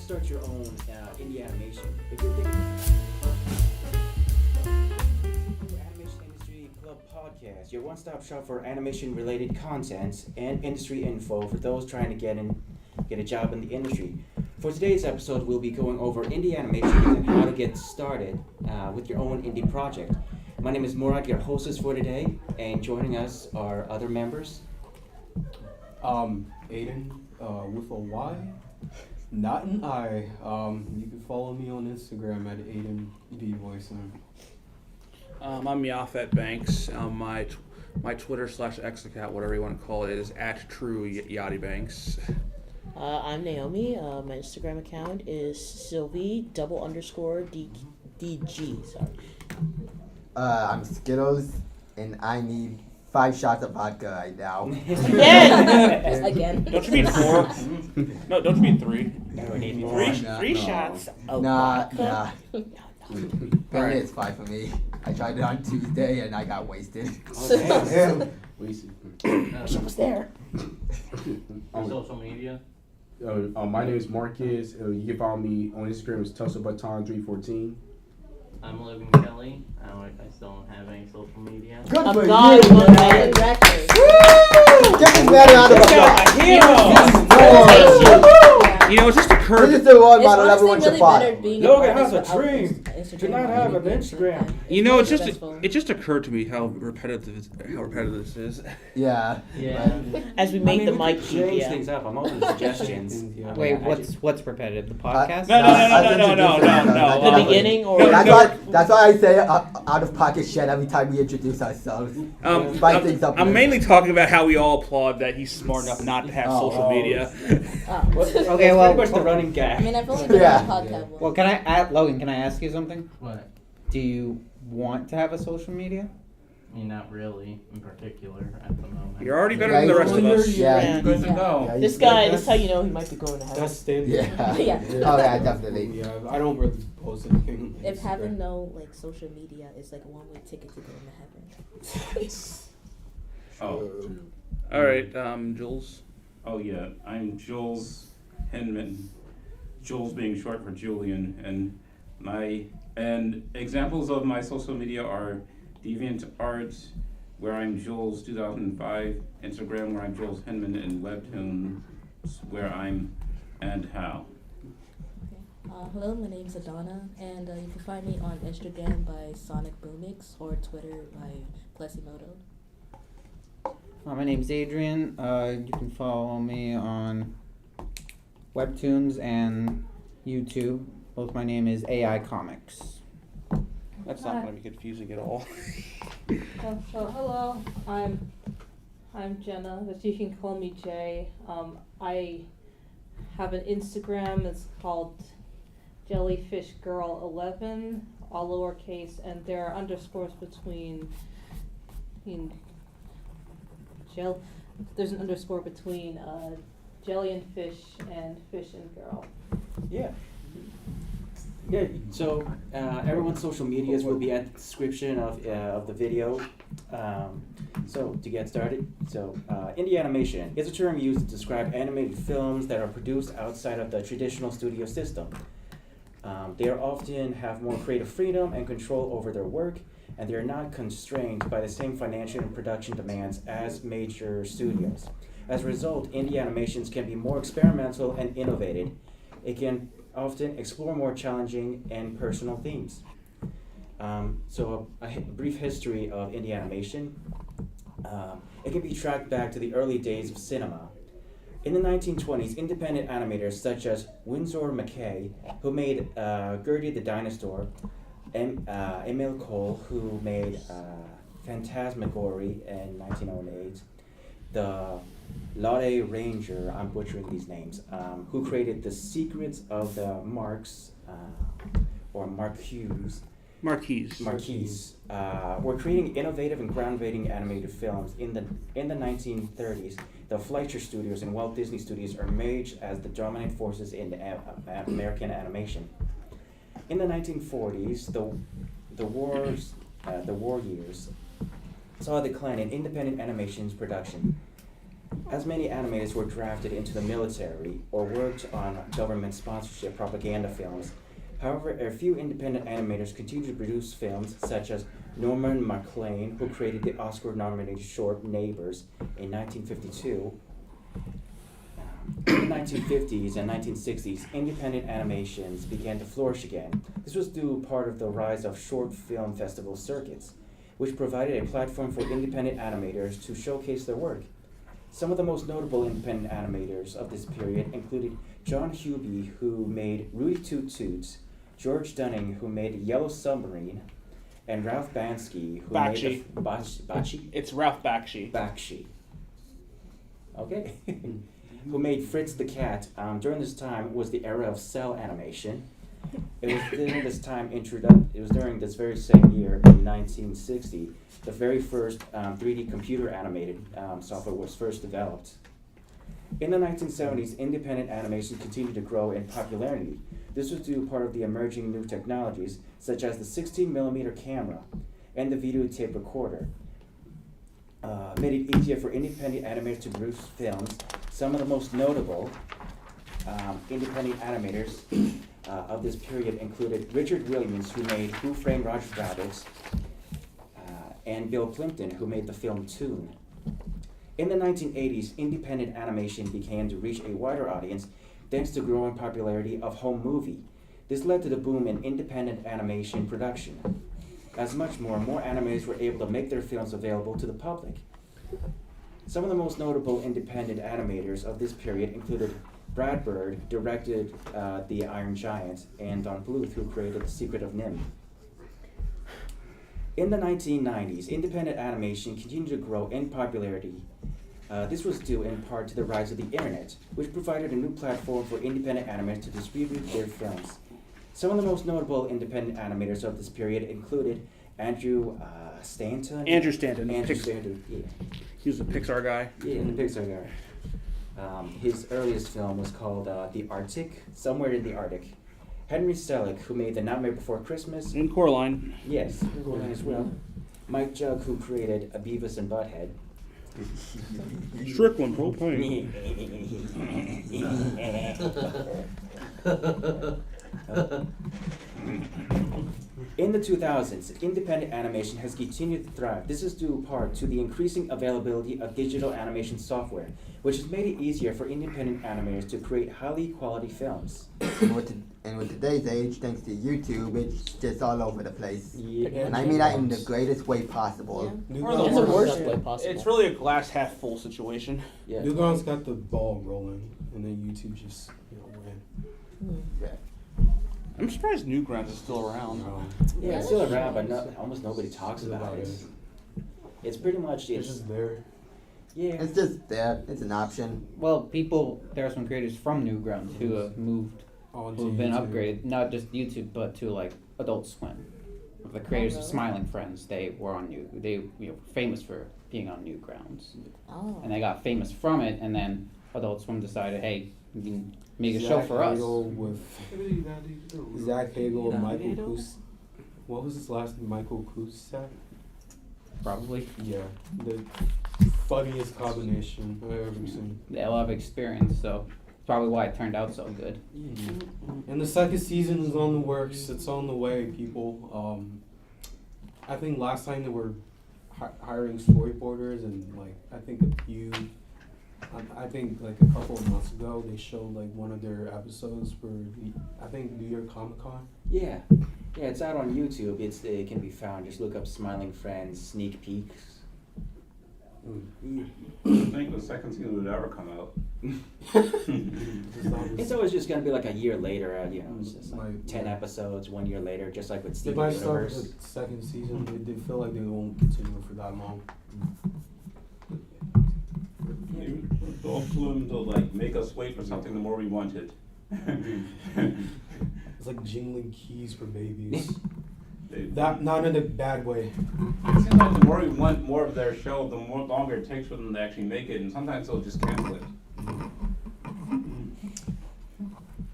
start your own indie animation, if you're thinking Animation Industry Club Podcast, your one-stop shop for animation-related content and industry info for those trying to get a job in the industry. For today's episode, we'll be going over indie animation and how to get started with your own indie project. My name is Murat, your hostess for today, and joining us are other members. Aiden, with a Y, not an I. You can follow me on Instagram at Aiden D Voicer. I'm Yafet Banks. My Twitter /X account, whatever you want to call it, is @TrueYachtyBanks. I'm Naomi. My Instagram account is Sylvie_DG. Sorry. I'm Skittlez, and I need 5 shots of vodka right now. Again. Don't you mean 4? No, don't you mean 3? No, we need more. Three shots. Oh, Nah. Alright. It's fine for me. I tried it on Tuesday and I got wasted. She was there. Social media? My name is Marquise. You can follow me on Instagram. It's TussleButton314. I'm Logan Kelly. I still don't have any social media. Good for God, you, one man. man record. Get this man out of the You know, it just occurred. This is the one It's model honestly everyone should really follow. better being Logan an has a artist without dream Instagram to not have an Instagram. You know, it Successful. just occurred to me how repetitive this is. Yeah. Yeah. As we make the mic change yeah. things up. I'm open to suggestions. Wait, what's repetitive? The podcast? No. The beginning or That's why I say out of pocket shit every time we introduce ourselves. Spice things up. I'm mainly talking about how we all applaud that he's smart enough not to have social media. Okay, well, pretty much the running gag. I mean, I've only been Yeah. on the podcast once. Well, Logan, can I ask you something? What? Do you want to have a social media? I mean, not really in particular at the moment. You're already better than the rest of us. Yeah. Good to know. Yeah, this guy, this is how you know he might be going to heaven. That's standard. Yeah. Yeah. Oh yeah, definitely. Yeah, I don't really post anything. If having no social media is like a one-way ticket to go into heaven. Oh, All right, Jules. oh yeah, I'm Jules Hinman. Jules being short for Julian, and examples of my social media are Deviantart, where I'm Jules 2005, Instagram where I'm Jules Hinman, and Webtoons where I'm Andhow. Hello, my name's Adana, and you can find me on Instagram by Sonic Boomix or Twitter by Plessimoto. My name's Adrian. You can follow me on Webtoons and YouTube. Both my name is AI Comics. That's not going to be confusing at all. Hello, I'm Jenna, but you can call me Jay. I have an Instagram. It's called JellyfishGirl11, all lowercase, and there are underscores between. There's an underscore between jelly and fish and girl. Yeah. Yeah, so everyone's social medias will be at the description of the video. So to get started, indie animation is a term used to describe animated films that are produced outside of the traditional studio system. They are often have more creative freedom and control over their work, and they are not constrained by the same financial and production demands as major studios. As a result, indie animations can be more experimental and innovative. It can often explore more challenging and personal themes. So a brief history of indie animation. It can be tracked back to the early days of cinema. In the 1920s, independent animators such as Winsor McCay, who made Gertie the Dinosaur, Emile Cohl, who made Fantasmagorie in 1908, the Lotte Reiniger, I'm butchering these names, who created The Secrets of the Marks, or Marquise, were creating innovative and groundbreaking animated films. In the 1930s, the Fleischer studios and Walt Disney Studios emerged as the dominant forces in American animation. In the 1940s, the war years saw a decline in independent animation's production. as many animators were drafted into the military or worked on government sponsorship propaganda films. However, a few independent animators continued to produce films, such as Norman MacLean, who created the Oscar-nominated short Neighbors in 1952. In the 1950s and 1960s, independent animations began to flourish again. This was due part of the rise of short film festival circuits, which provided a platform for independent animators to showcase their work. Some of the most notable independent animators of this period included John Hubie, who made Rudy Toot Toots, George Dunning, who made Yellow Submarine, and Ralph Bansky, who made Bakshi? It's Ralph Bakshi. Bakshi. Okay. Who made Fritz the Cat. During this time was the era of cell animation. It was during this time it was during this very same year, in 1960, the very first 3D computer animated software was first developed. In the 1970s, independent animation continued to grow in popularity. This was due part of the emerging new technologies, such as the 16mm camera and the videotape recorder. Made it easier for independent animators to produce films. Some of the most notable independent animators of this period included Richard Williams, who made Who Framed Roger Rabbit, and Bill Plimpton, who made the film Toon. In the 1980s, independent animation began to reach a wider audience thanks to growing popularity of home movie. This led to the boom in independent animation production. As much more animators were able to make their films available to the public. Some of the most notable independent animators of this period included Brad Bird, directed The Iron Giant, and Don Bluth, who created The Secret of Nim. In the 1990s, independent animation continued to grow in popularity. This was due in part to the rise of the internet, which provided a new platform for independent animators to distribute their films. Some of the most notable independent animators of this period included Andrew Stanton. Andrew Stanton. Yeah. He was the Pixar guy. Yeah, the Pixar guy. His earliest film was called The Arctic, Somewhere in the Arctic. Henry Selick, who made The Nightmare Before Christmas. And Coraline. Yes, Coraline as well. Mike Jug, who created Beavis and Butthead. Strickland propane. In the 2000s, independent animation has continued to thrive. This is due in part to the increasing availability of digital animation software, which has made it easier for independent animators to create highly quality films. And with today's age, thanks to YouTube, it's just all over the place. Yeah. And I mean that in the greatest way possible. In the worst way possible. It's really a glass half full situation. Yeah. Newgrounds got the ball rolling, and then YouTube just ran. Yeah. I'm surprised Newgrounds is still around. Yeah, it's still around, but almost nobody talks about it. It's pretty much It's just there. Yeah. It's just there. It's an option. Well, there are some creators from Newgrounds who have moved, who've been upgraded, not just YouTube, but to like Adult Swim. The creators of Smiling Friends, they were famous for being on Newgrounds. Oh. And they got famous from it, and then Adult Swim decided, hey, you can make a show for us. With Zach Hagel and Michael Kus. What was his last name? Michael Cusack? Probably. Yeah. The funniest combination I've ever seen. They have a lot of experience, so it's probably why it turned out so good. And the second season is on the works. It's on the way, people. I think last time they were hiring storyboarders, and like I think a couple of months ago they showed like one of their episodes for New York Comic Con. Yeah, it's out on YouTube. It can be found. Just look up Smiling Friends sneak peeks. I think the second season would ever come out. It's always just gonna be like a year later. It's just like 10 episodes 1 year later, just like with They Steven might start Universe. the second season. They feel like they won't continue for that long. Don't glue them to like make us wait for something the more we want it. It's like jingling keys for babies. Not in a bad way. It seems like the more we want more of their show, the more longer it takes for them to actually make it, and sometimes they'll just cancel it.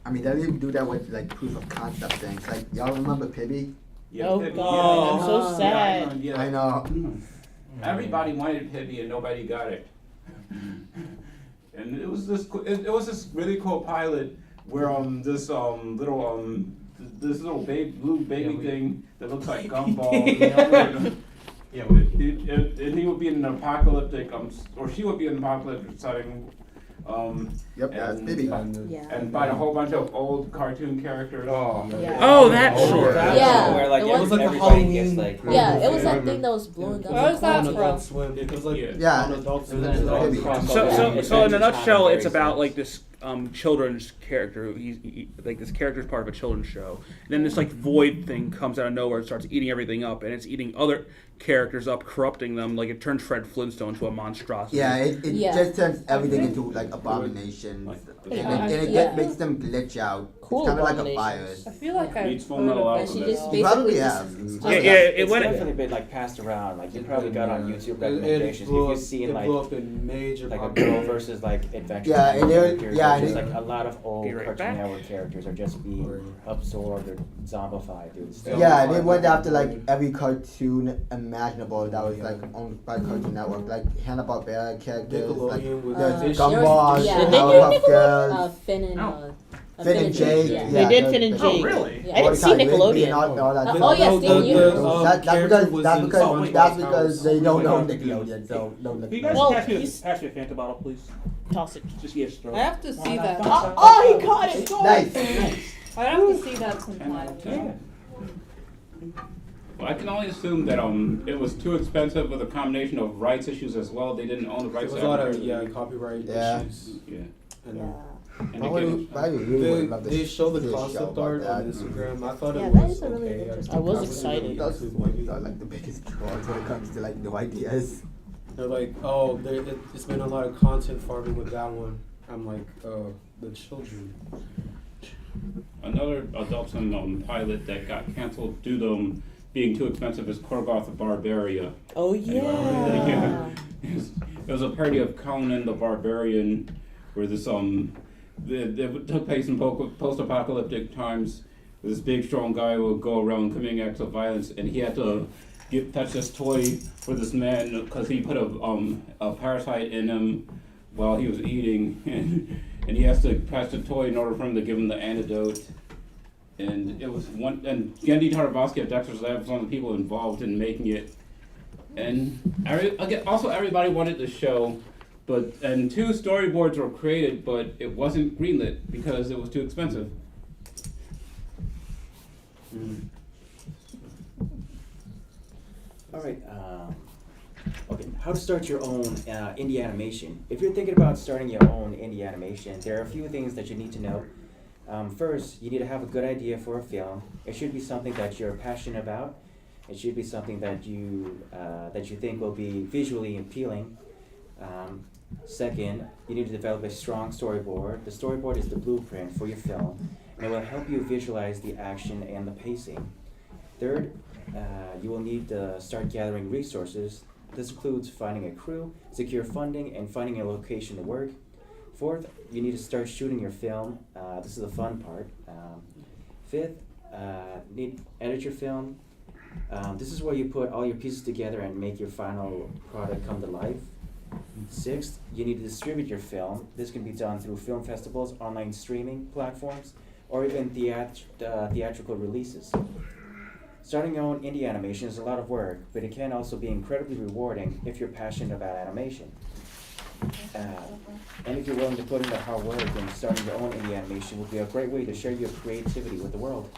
I mean, they even do that with like proof of concept things. Like, y'all remember Pibby? Yeah, Oh, Pibby, God, yeah. so sad. Yeah, I know. Everybody wanted Pibby and nobody got it. was this it was this really cool pilot where this little blue baby thing that looks like gumball. Yeah, and he would be in an apocalyptic or she would be in an apocalyptic setting. Yep, that's Bibi. And by a whole bunch of old cartoon characters. Oh, that short. Yeah. Where like It was like a everybody gets Halloween. like. Yeah, it was that thing that was blowing up. Where was that On from? Adult Swim. It was like Yeah. on Adult Swim. It was Bibi. So in a nutshell, it's about like this children's character. Like this character's part of a children's show. And then this like void thing comes out of nowhere and starts eating everything up, and it's eating other characters up, corrupting them. Like it turns Fred Flintstone into a monstrosity. Yeah, it Yeah. just turns everything into like abominations, and it makes them glitch out. Cool It's kind of like a abominations. virus. I feel like I've Meets Full heard Metal of And she Alchemist. just You probably basically have. just. It It's went. definitely been like passed around. Like you probably got on YouTube It recommendations. If blew you've up- seen it like blew up in major a popular- girl versus like adventure Yeah, and there- characters, yeah, or and just it- like a lot of old Be right Cartoon back. Network characters are just being absorbed or zombified, dude. So- Yeah, they went after like every cartoon imaginable that was like owned by Cartoon Network, like Hanna-Barbera characters, like Nickelodeon with there's the Gumball, Yeah. Did they do Powerpuff Girls, Finn and Finn and Jake. Yeah. They did those- Finn and those- Jake. really? Yeah. I didn't see Mordecai Rigby Nickelodeon. and all that. Oh, yeah, Steven Universe. That's because they don't know Nickelodeon, so no Can you guys Nickelodeon. Well, pass me he's- a Fanta bottle, please? Toss it. Just yes, throw. I have to see that. Oh, he caught it. Nice. I have to see that sometime. Yeah. Well, I can only assume that it was too expensive with a combination of rights issues as well. They didn't own the There rights was to a lot of advertise. copyright Yeah. issues. Yeah. And Yeah. And I again, really would love to they show the see a show concept about art on that. Instagram. I thought Yeah, it that was is a really okay. interesting I was probably excited. go on Those YouTube ones maybe. are like the biggest draws when it comes to like new ideas. They're like, oh, it's been a lot of content farming with that one. I'm like, the children. another Adult Swim pilot that got canceled due to being too expensive is Korgoth Barbaria. Oh Yeah. It was a parody of Conan the Barbarian, where this it took place in post-apocalyptic times. This big, strong guy would go around committing acts of violence, and he had to fetch this toy for this man because he put a parasite in him while he was eating, and he has to catch the toy in order for him to give him the antidote. And it was and Gendy Tartakovsky of Dexter's Lab was one of the people involved in making it. And also everybody wanted the show, and 2 storyboards were created, but it wasn't greenlit because it was too expensive. All right. Okay. How to start your own indie animation? If you're thinking about starting your own indie animation, there are a few things that you need to know. First, you need to have a good idea for a film. It should be something that you're passionate about. It should be something that you think will be visually appealing. Second, you need to develop a strong storyboard. The storyboard is the blueprint for your film, and it will help you visualize the action and the pacing. Third, you will need to start gathering resources. This includes finding a crew, secure funding, and finding a location to work. Fourth, you need to start shooting your film. This is the fun part. Fifth, need to edit your film. This is where you put all your pieces together and make your final product come to life. Sixth, you need to distribute your film. This can be done through film festivals, online streaming platforms, or even theatrical releases. Starting your own indie animation is a lot of work, but it can also be incredibly rewarding if you're passionate about animation. And if you're willing to put in the hard work, then starting your own indie animation would be a great way to share your creativity with the world.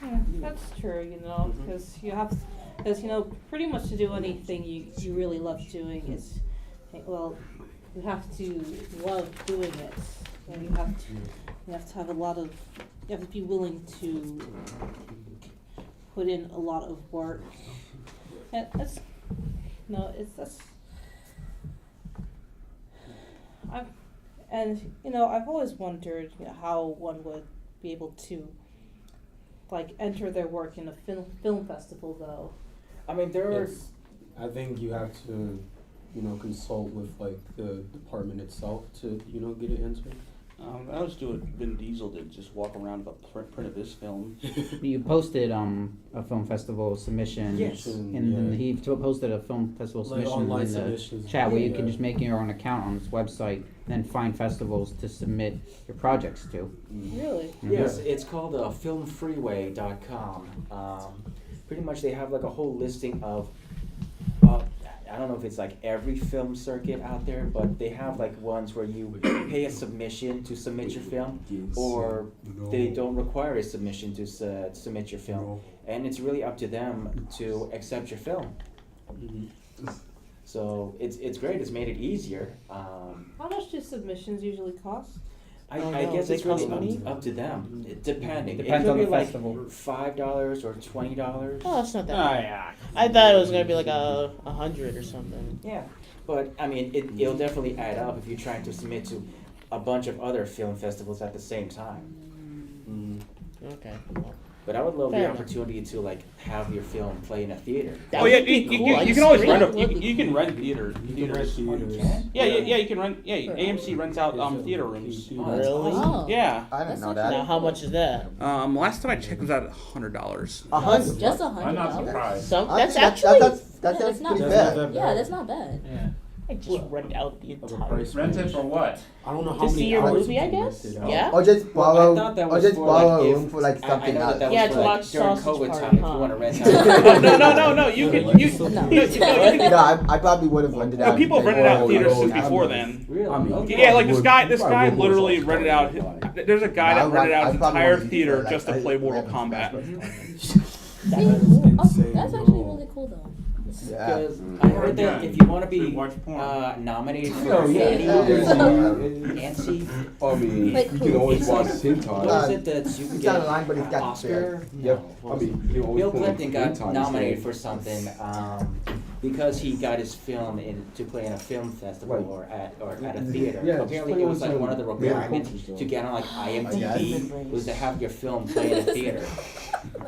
Yeah, that's true, because pretty much to do anything you really love doing is, you have to love doing it, and you have to have you have to be willing to put in a lot of work, and I've always wondered, how one would be able to enter their work in a film festival, though. I mean, I think you have to, consult with the department itself to, get it entered. I was doing what Vin Diesel did, just walk around with a print of his film. You posted a film festival submission. Yes. And he posted a film festival Like submission online in the submissions. chat where you Yeah. can just make your own account on this website and then find festivals to submit your projects to. Really? Yes, it's called filmfreeway.com. Pretty much they have like a whole listing of, I don't know if it's like every film circuit out there, but they have like ones where you pay a submission to submit your film, or they don't require a submission to submit your film. And it's really up to them to accept your film. So it's great, it's made it easier. How much do submissions usually cost? I guess it's really up to them, depending. Depends it could on be the like festival. $5 or $20. Oh, it's not that Oh, bad. yeah. I thought it was gonna be like 100 or something. Yeah, but I mean, it'll definitely add up if you're trying to submit to a bunch of other film festivals at the same time. Okay. But I would love Fair the enough. opportunity to like have your film play in a theater. That Oh yeah, would be you cool. I can always scream. rent That would be you can cool. rent theaters. Yeah, you can rent. Yeah, AMC rents out theater rooms. Oh, that's Really? awesome. Oh. Yeah. I didn't That's know not that. Now, how much is that? Last time I checked, it was at $100. $100. Just I'm not $100. surprised. That's That's actually. That's not pretty bad. bad. Yeah, that's not bad. Yeah. I just rent out the entire. Rent it for what? I don't know how To many see your hours movie, you I can guess. rent it out. Yeah. Or just Well, I borrow, thought that or was just for, borrow like, a if- room for like I something know that else. that Yeah, was to for, like, watch during Sausage COVID Party, time if you huh? want to rent No. You can. No, I probably would have rented No, out. people have rented out Oh, theaters oh, since yeah. before then. Really? I mean, Okay. Yeah, like this guy Probably literally would rented out. There's a guy that rented out his entire theater just to play Mortal Kombat. That's actually really cool though. Yeah. Because I heard that if you want to be Watch porn. nominated Oh, for yeah. any ANSI, I mean, Like you who? can always It's watch like- hentai. what is it that you can It's get on the line, but it's got Oscar? Yep. I mean, you can always Bill pull Clinton got hentai nominated instead. for something because he got his film in to play in a film festival Right. or at a theater. Yeah, Apparently, just it was play like on one of the some requirements culture stuff. to get on like IMDb guess. was to have your film play in a theater.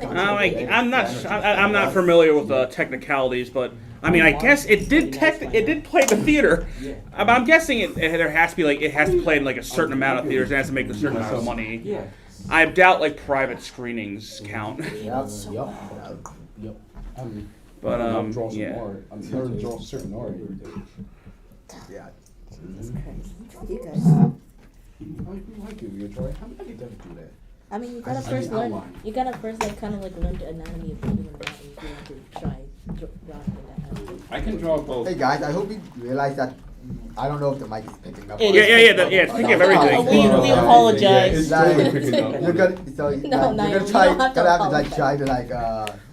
I'm not familiar with the technicalities, but I mean, I guess it did play the theater. Yeah. I'm guessing there has to be it has to play in like a certain amount of theaters. It has to make a certain amount of money. Yeah. I doubt like private screenings count. Yep. I mean, But I'll draw some yeah. art. I mean, learn to draw certain art. Yeah. You guys. I like it. You try. I could definitely do that. I mean, you gotta I first mean, learn. outline. You gotta first kind of learn the anatomy of the human body if you want to try drawing that. I can draw both. Hey guys, I hope you realize that. I don't know if the mic is picking up. It on is. Yeah, it's picking up everything. We apologize. It's totally picking up. You're gonna so No, you're Naomi, gonna you try don't have to gonna have to like apologize. try to like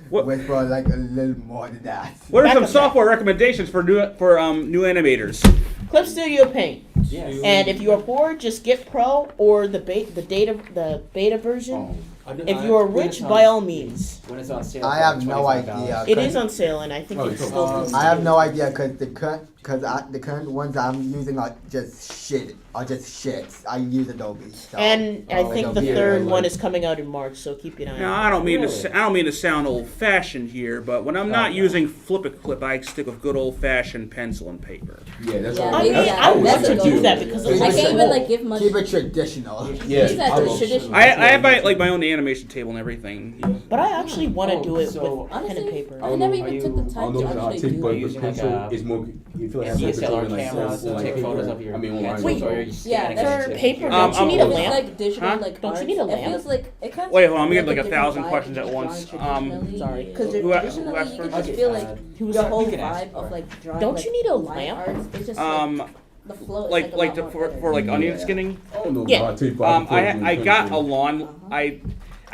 What- whisper like a little more than that. What are Back some up software recommendations for new animators? Clip Studio Paint. Yes. And if you are poor, just get Pro or the beta version. If you are rich, by all means. When it's on sale, I it's have like no $25. idea. It is on sale, and I think Oh, it's it's still. on- I have no idea because the current ones I'm using are just shit. I use Adobe. So. And I think the Adobe, third like- one is coming out in March, so keep an eye Now, on I don't mean Really? to. I don't mean to sound old-fashioned here, but when I'm not using Flip-a-Clip, I stick with good old-fashioned pencil and paper. Yeah, that's Yeah, all. I mean, Yeah, I would that's to a do good that one. because I it's I like can't so even old. like give much. Keep it traditional. Yeah, Use that I love- traditional. I have my own animation table and everything. But I actually want to Oh, do it so- with pen and Honestly, paper. I never Are even you- took the I don't time know to if I'll actually take, do but it. the using like pencil a is more. You feel like a having a DSLR pencil in camera like to take photos of your I mean, pencils, online. or are you Yeah, scanning that's it? For paper, Um, don't you need a If it's lamp? like digital, Huh? like Don't you art, need a it lamp? feels like it kind of. Wait, hold on, let me get like like a 1,000 different questions vibe at if you're once. drawing traditionally. Sorry. Because Who traditionally you asked can first? just feel like the whole you can ask vibe of first. like drawing. Don't like, you need a line lamp? Art, it's just like the flow. Is Like a lot more for better. like onion Yeah. skinning. I don't know. Yeah. I'll tell you about the I got a pencil. lawn. Uh-huh.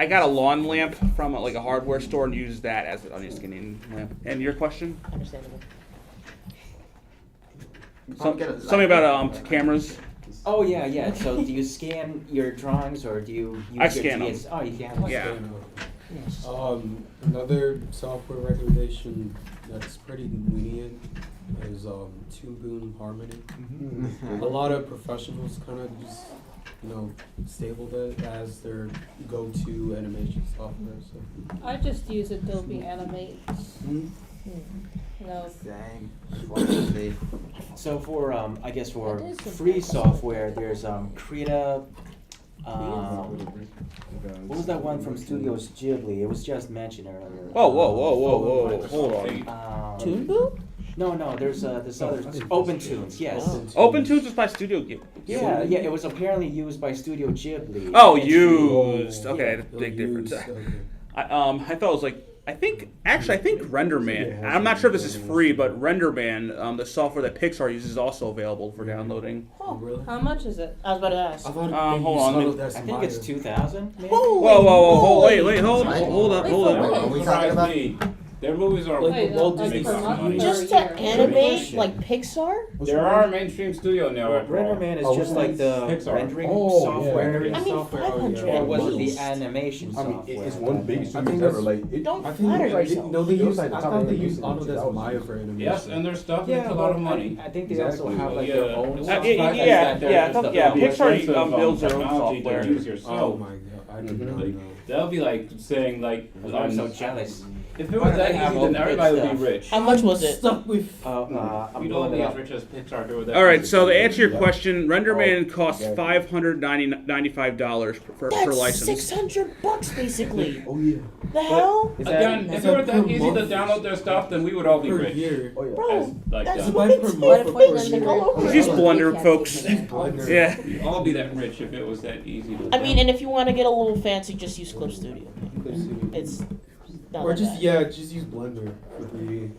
I got a lawn lamp from like a hardware store and used that as an onion skinning lamp. And your question? Understandable. Something about cameras. Oh yeah. So do you scan your drawings or do you use I your scan them. DS? Oh, you can. Yeah. Another software recommendation that's pretty lenient is Toon Boom Harmony. A lot of professionals kind of just stabled it as their go-to animation software. So I just use Adobe Animate. No. Same. So for I guess for That is some free bad software, software. there's Krita. What was that one from Studios Ghibli? It was just mentioned earlier. Whoa, hold on. Toon Boom? No, there's this other OpenTunes. Yes. OpenTunes is by Studio Ghibli. Yeah, it was apparently used by Studio Ghibli. Oh, It's- used. Okay, Yeah. big difference. Okay. I thought it was like I think RenderMan. I'm not sure if this is free, but RenderMan, the software that Pixar uses, is also available for downloading. Oh, really? How much is it? I was about to ask. I thought Hold on, I think it's 2,000. Maybe? Whoa, wait, hold up. Are we talking about? Their movies are Like Walt like Disney per month? money. Just to animate like Pixar? There are mainstream studio now. after all. RenderMan is just like the Pixar. rendering Oh, software. yeah. I mean, software, 500 Or was it the least. animation I mean, software? it's one of the biggest I think studios ever. it's- Like, it, Don't I think flatter they yourself. no, they It was use. like the I top thought of they the used music Autodesk industry. Maya for animation. Yes, and their stuff Yeah, makes a lot of but money. I think they also Exactly. have like Yeah. their own It's software. not yeah, that yeah, there's yeah, the Pixar, expensive, builds their own technology software. to use Oh yourself. my god, I did not Like, know. that would be like saying like, I'm so jealous. if it was that easy, then everybody would be rich. How much was it? Stuck with. I'm We'd all pulling be it as up. rich as Pixar do with that. All right, easy. so to answer your question, Oh, RenderMan costs okay. $595 per That's license. $600 basically. oh yeah. The hell? Is that Again, if it were that easy to download their stuff, then we would all be Per rich. year. Oh yeah. Bro, Like that's that. what Buy it's per What if month we for then year. all over Use it. Blender, folks. Blender. Yeah. We'd all be that rich if it was that easy to I mean, and if you want to get a little fancy, just use Clip Studio. It's not Or that just bad. just use Blender for 3D.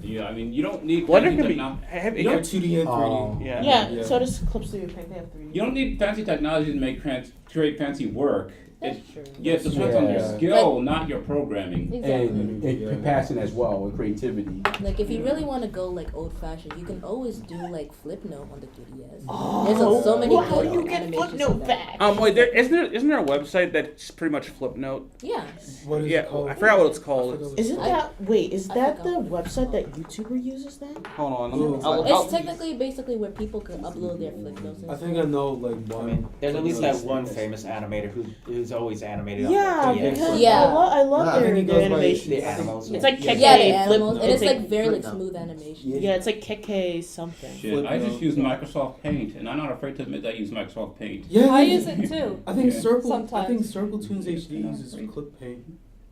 Yeah, I mean, you don't need Blender fancy can be techno- heavy. You Or don't- 2D and 3D. Yeah. Yeah, so does Clip Studio Paint. They have 3D. You don't need fancy technology to make create fancy work. That's true. Yeah, it depends on your Yeah. skill, not your programming. Exactly. And passion as well, and creativity. Like if you really want to go like old fashioned, you can always do like Flipnote on the 3DS. Oh, There's so many how good do you get animations Footnote of that. back? Wait, isn't there a website that's pretty much Flipnote? Yeah. What is Yeah, it called? I forgot what it's called. Isn't I- that is I that the forgot. website that YouTuber uses then? Hold on, It's technically basically where people can upload their Flipnotes and I think I stuff. know like I one. mean, there's at least that one famous animator who's always animated. on Yeah, the 3DS. because Yeah. I love Yeah, I their, think he their goes by animations. The animals. It's like yeah. Keke Yeah, the Flip. animals, and it's like very like Flipnote. smooth animation. Yeah, it's like Keke something. Shit, I just use Microsoft Paint, and I'm not afraid to admit that I use Microsoft Paint. Yeah, I use it too. I think Yeah. Circle. I Sometimes. think Circle Tunes HD uses Clip Paint.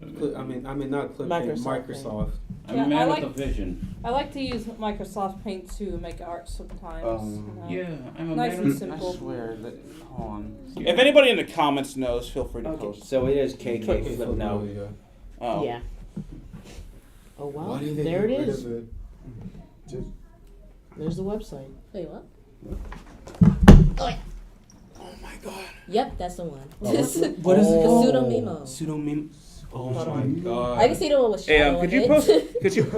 I mean not Clip Paint. Microsoft Microsoft. I'm Yeah, a man I with like- a vision. I like to use Microsoft Paint to make art sometimes. you know. Yeah, I'm a Nice man and with simple. that. Hold on. If anybody in the comments knows, feel free to Okay, post. so it is KK Flipnote. Yeah. Oh. Yeah. Oh wow, Why did they there get it rid is. of it? There's the website. Wait, what? Oh my god. Yep, that's the one. What is it The called? pseudo memo. Pseudo Oh Hold my on. god. I can see the one with Hey, shadow could on you it. post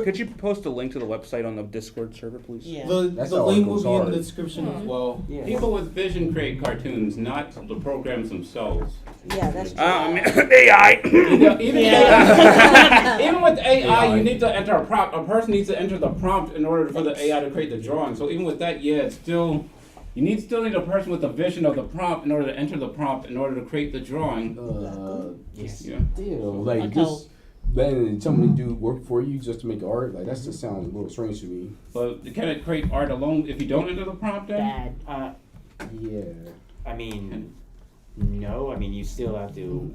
could you post a link to the website on the Discord server, please? Yeah. The how link it will goes be in hard. the description as well. Yeah. People with vision create cartoons, not the programs themselves. Yeah, that's true. AI. Even Yeah. even with AI, you need to enter a prompt. A person needs to enter the prompt in order for the AI to create the drawing. So even with that, yeah, it's still. You still need a person with the vision of the prompt in order to enter the prompt in order to create the drawing. Yes. Yeah. Still, like Okay. just letting somebody do work for you just to make art, like that just sounds a little strange to me. But can it create art alone if you don't enter the prompt? Then? Bad. Yeah. I mean, no. I mean, you still have to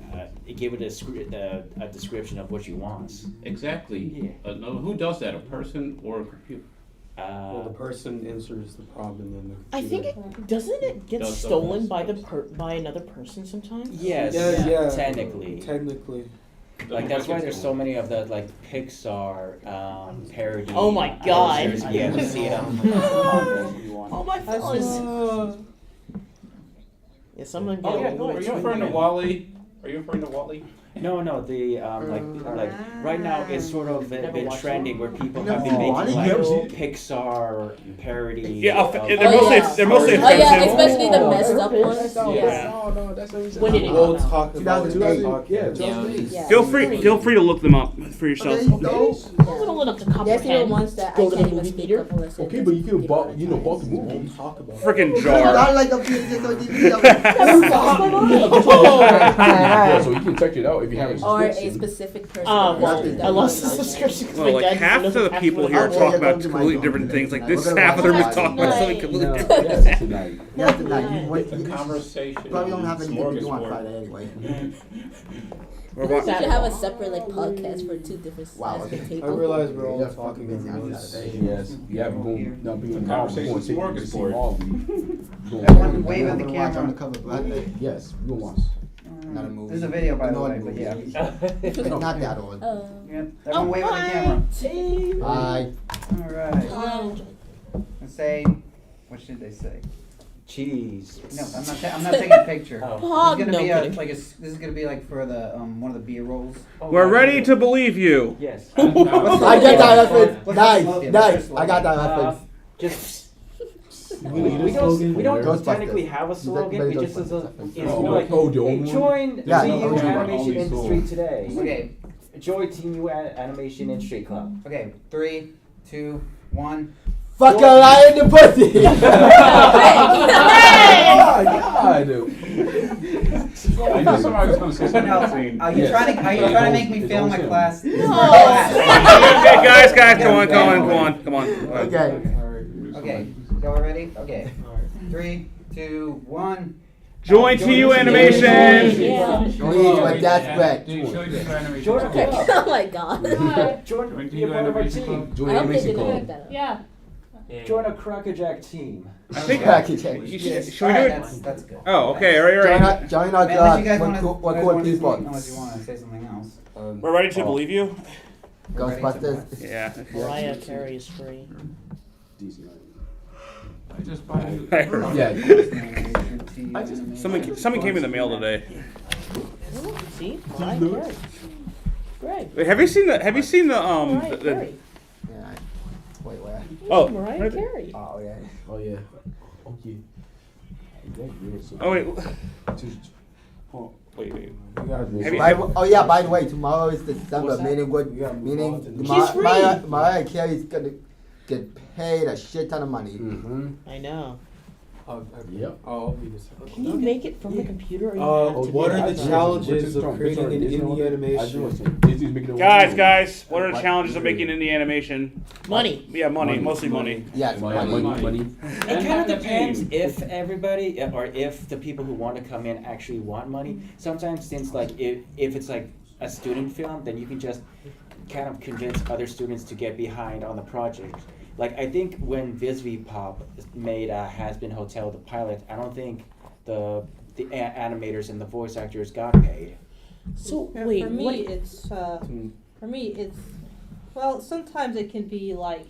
give it a description of what you want. Exactly. No, who does that? A person or a computer? Well, the person answers the prompt and then the I think doesn't it get Does the stolen person- by another person sometimes? Yes. Yeah. Technically. Technically. Like that's why there's so many of the like Pixar parody. Oh my God. posters. Yeah, you see them. Oh my fellas. Yeah, someone. Oh yeah, are you referring to Wally? Are you referring to Wally? No, the like right now it's sort of been watched trending where people No, have been making Wally, like you ever seen it? Pixar parody. Yeah, of- they're Oh, mostly yeah. they're mostly Oh yeah, offensive. especially the messed up ones. Yeah. No, that's what When did it We'll come out? talk about it. 2008. Yeah, 2008. Yeah. Feel free to look them up for yourself. Okay, go. I'm gonna look up the There's comprehend. even ones that Go I to can't the even movie speak theater. of unless Okay, it's but you can bought demonetized. the We'll movie. talk about it. Freaking Not jar. like a PS or DVD. Yeah, so you can check it out. No, if you have a Or a subscription. specific person. Oh, that well, that I lost the would- subscription. 'Cause Well, my like dad half doesn't of the know people half here are of talking Yeah, about go to my completely phone. different things. Like We're this gonna half of them watch are talking about something Night. completely No. different. Yes, tonight. Yeah, tonight. The conversation. Probably don't have anything to do on smorgasbord. Friday anyway. We're We wa- should have a separate like podcast for two different Wow, sides of the okay. table. I realize we're all Yeah, talking fucking busy at on once. Saturday. Yes, yeah, we're going, no, being The conversation smorgasbord. Everyone wave at the I'm gonna watch camera. Undercover Black. Yes, we're gonna watch. Not a movie. This is a video, by the No, way, a but movie. yeah. Not that old. Yeah. Everyone wave at the camera. Bye. All right. Let's say, what should they say? Cheese. No, I'm not taking a picture. Oh. Pog, This is no gonna be kidding. this is gonna be like for the one of the beer rolls. We're ready to believe you. Yes. I get that reference. Nice. I got that reference. Just. We We don't Ghostbusters. technically have a slogan. We just as a, it's Oh, more like, oh, the hey, old one? join Yeah, the the old one. animation Only industry sold. today. Okay. Join Team U Animation Industry Club. Okay. 3, 2, 1. Fuck a lie in the pussy. Oh my God. I knew somebody was going to say something No, insane. are you Yes. trying to make me It's fail my awesome. class? This is No. my class. Okay, guys, come on. Okay. Okay. Y'all ready? Okay. 3, 2, 1. Join TU Animation. Yeah. Please, but that's great. Join a club. Oh my god. Join, be a part of our team. Join I don't think Animation they Club. like that. Yeah. Join a Crackerjack team. I think. Crackerjack. You should we do Alright, it? that's good. Oh, okay. All right. Join our Unless club. you guys We're wanna- cool unless you people. Unless you want to say something else. We're ready to believe you. Ghostbusters. Yeah. Mariah Carey is free. I just bought a new. I heard. Yeah. Something came in the mail today. See? Mariah Carey. Great. Wait, have you seen the Mariah the- Carey. Yeah. Wait, where? Oh, Mariah right there. Carey. Oh yeah. Oh yeah. Okay. Oh wait. Oh, wait. Have you- Oh yeah. By the way, tomorrow is December. What's that? Meaning what? We gotta move Meaning on to the- She's free. Mariah Carey's gonna get paid a shit ton of money. Mm-hmm. I know. Yep. I'll read this. Can you make it from the computer? Or you have to What do are it the outside? challenges of creating an indie animation? Guys, what are the challenges of making indie animation? Money. Yeah, money, mostly money. Yes, Money. It kind of depends if everybody or if the people who want to come in actually want money. Sometimes, since like if it's like a student film, then you can just kind of convince other students to get behind on the project. Like I think when Visvi Pop made Has Been Hotel the pilot, I don't think the animators and the voice actors got paid. So Yeah, wait, for me, what? it's well, sometimes it can be like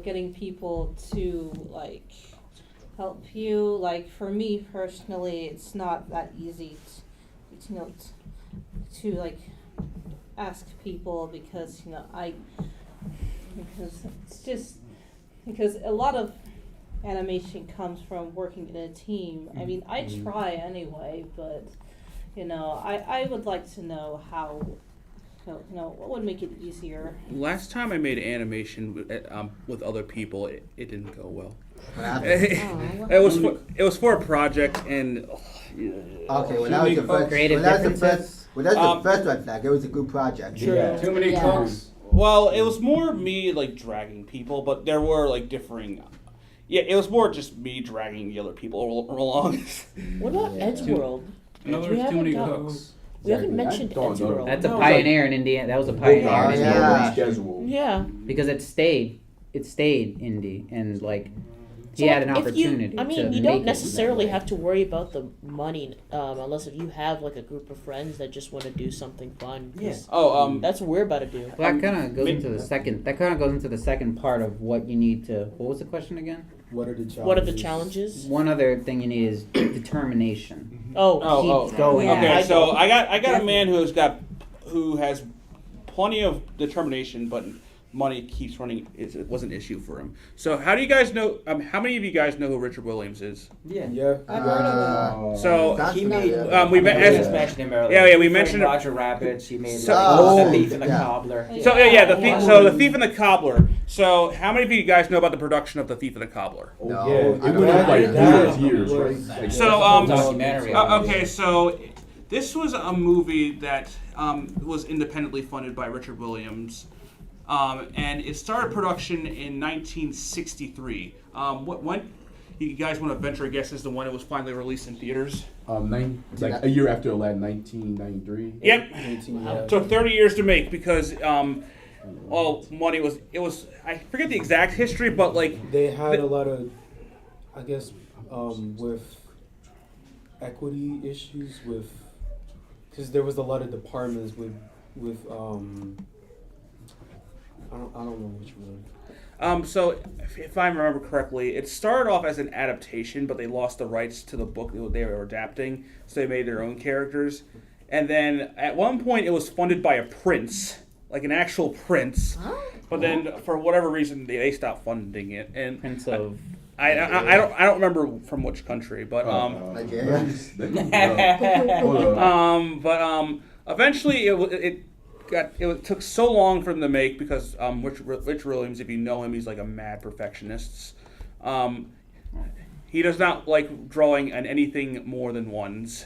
getting people to like help you. Like for me personally, it's not that easy to like ask people because it's just because a lot of animation comes from working in a team. I mean, I try anyway, but I would like to know how, what would make it easier. Last time I made animation with other people, it didn't go well. It was for a project and. Okay, well that was the first. Creative Well, that's the differences? first red flag. It was a good project. Yeah. Too many cooks. Well, it was more me like dragging people, but there were like differing. Yeah, it was more just me dragging the other people along. What about Edgeworld? In other We words, too many haven't cooks. We haven't mentioned Edgeworld. That's a pioneer in Indiana. That was a pioneer in yeah. Indiana. Yeah. Because it stayed indie and like he had an opportunity. I mean, you don't necessarily have to worry about the money unless if you have like a group of friends that just want to do something fun. Yes. Oh, That's what we're about to do. Well, that kind of goes into the second. That kind of goes into the second part of what you need to. What was the question again? What are the challenges? What are the challenges? One other thing you need is determination. Oh, Keep going. Yeah. okay. So I got a man who has plenty of determination, but money keeps running. It was an issue for him. So how do you guys know? How many of you guys know who Richard Williams is? Yeah. Yeah. I've heard of it. So He made. we just mentioned him earlier. Yeah, we Freddy mentioned Roger Rabbits. He made So- The Thief and the yeah. Cobbler. So the Thief and the Cobbler. So how many of you guys know about the production of the Thief and the Cobbler? No, Yeah, I it don't went know. on like That years, right? was- Like, So documentary. okay, so This was a movie that was independently funded by Richard Williams, and it started production in 1963. When you guys want to venture a guess as to when it was finally released in theaters? Like a year after Aladdin, 1993. Yep. Took 30 years to make because all money was. It was. I forget the exact history, but like they had a lot of, I guess, with equity issues with, because there was a lot of departments with I don't know which one. So if I remember correctly, it started off as an adaptation, but they lost the rights to the book that they were adapting, so they made their own characters. And then at one point, it was funded by a prince, like an actual prince. Huh? But then for whatever reason, they stopped funding it. And Prince of. I don't remember from which country, but eventually it took so long for them to make because Rich Williams, if you know him, he's like a mad perfectionist. He does not like drawing on anything more than ones.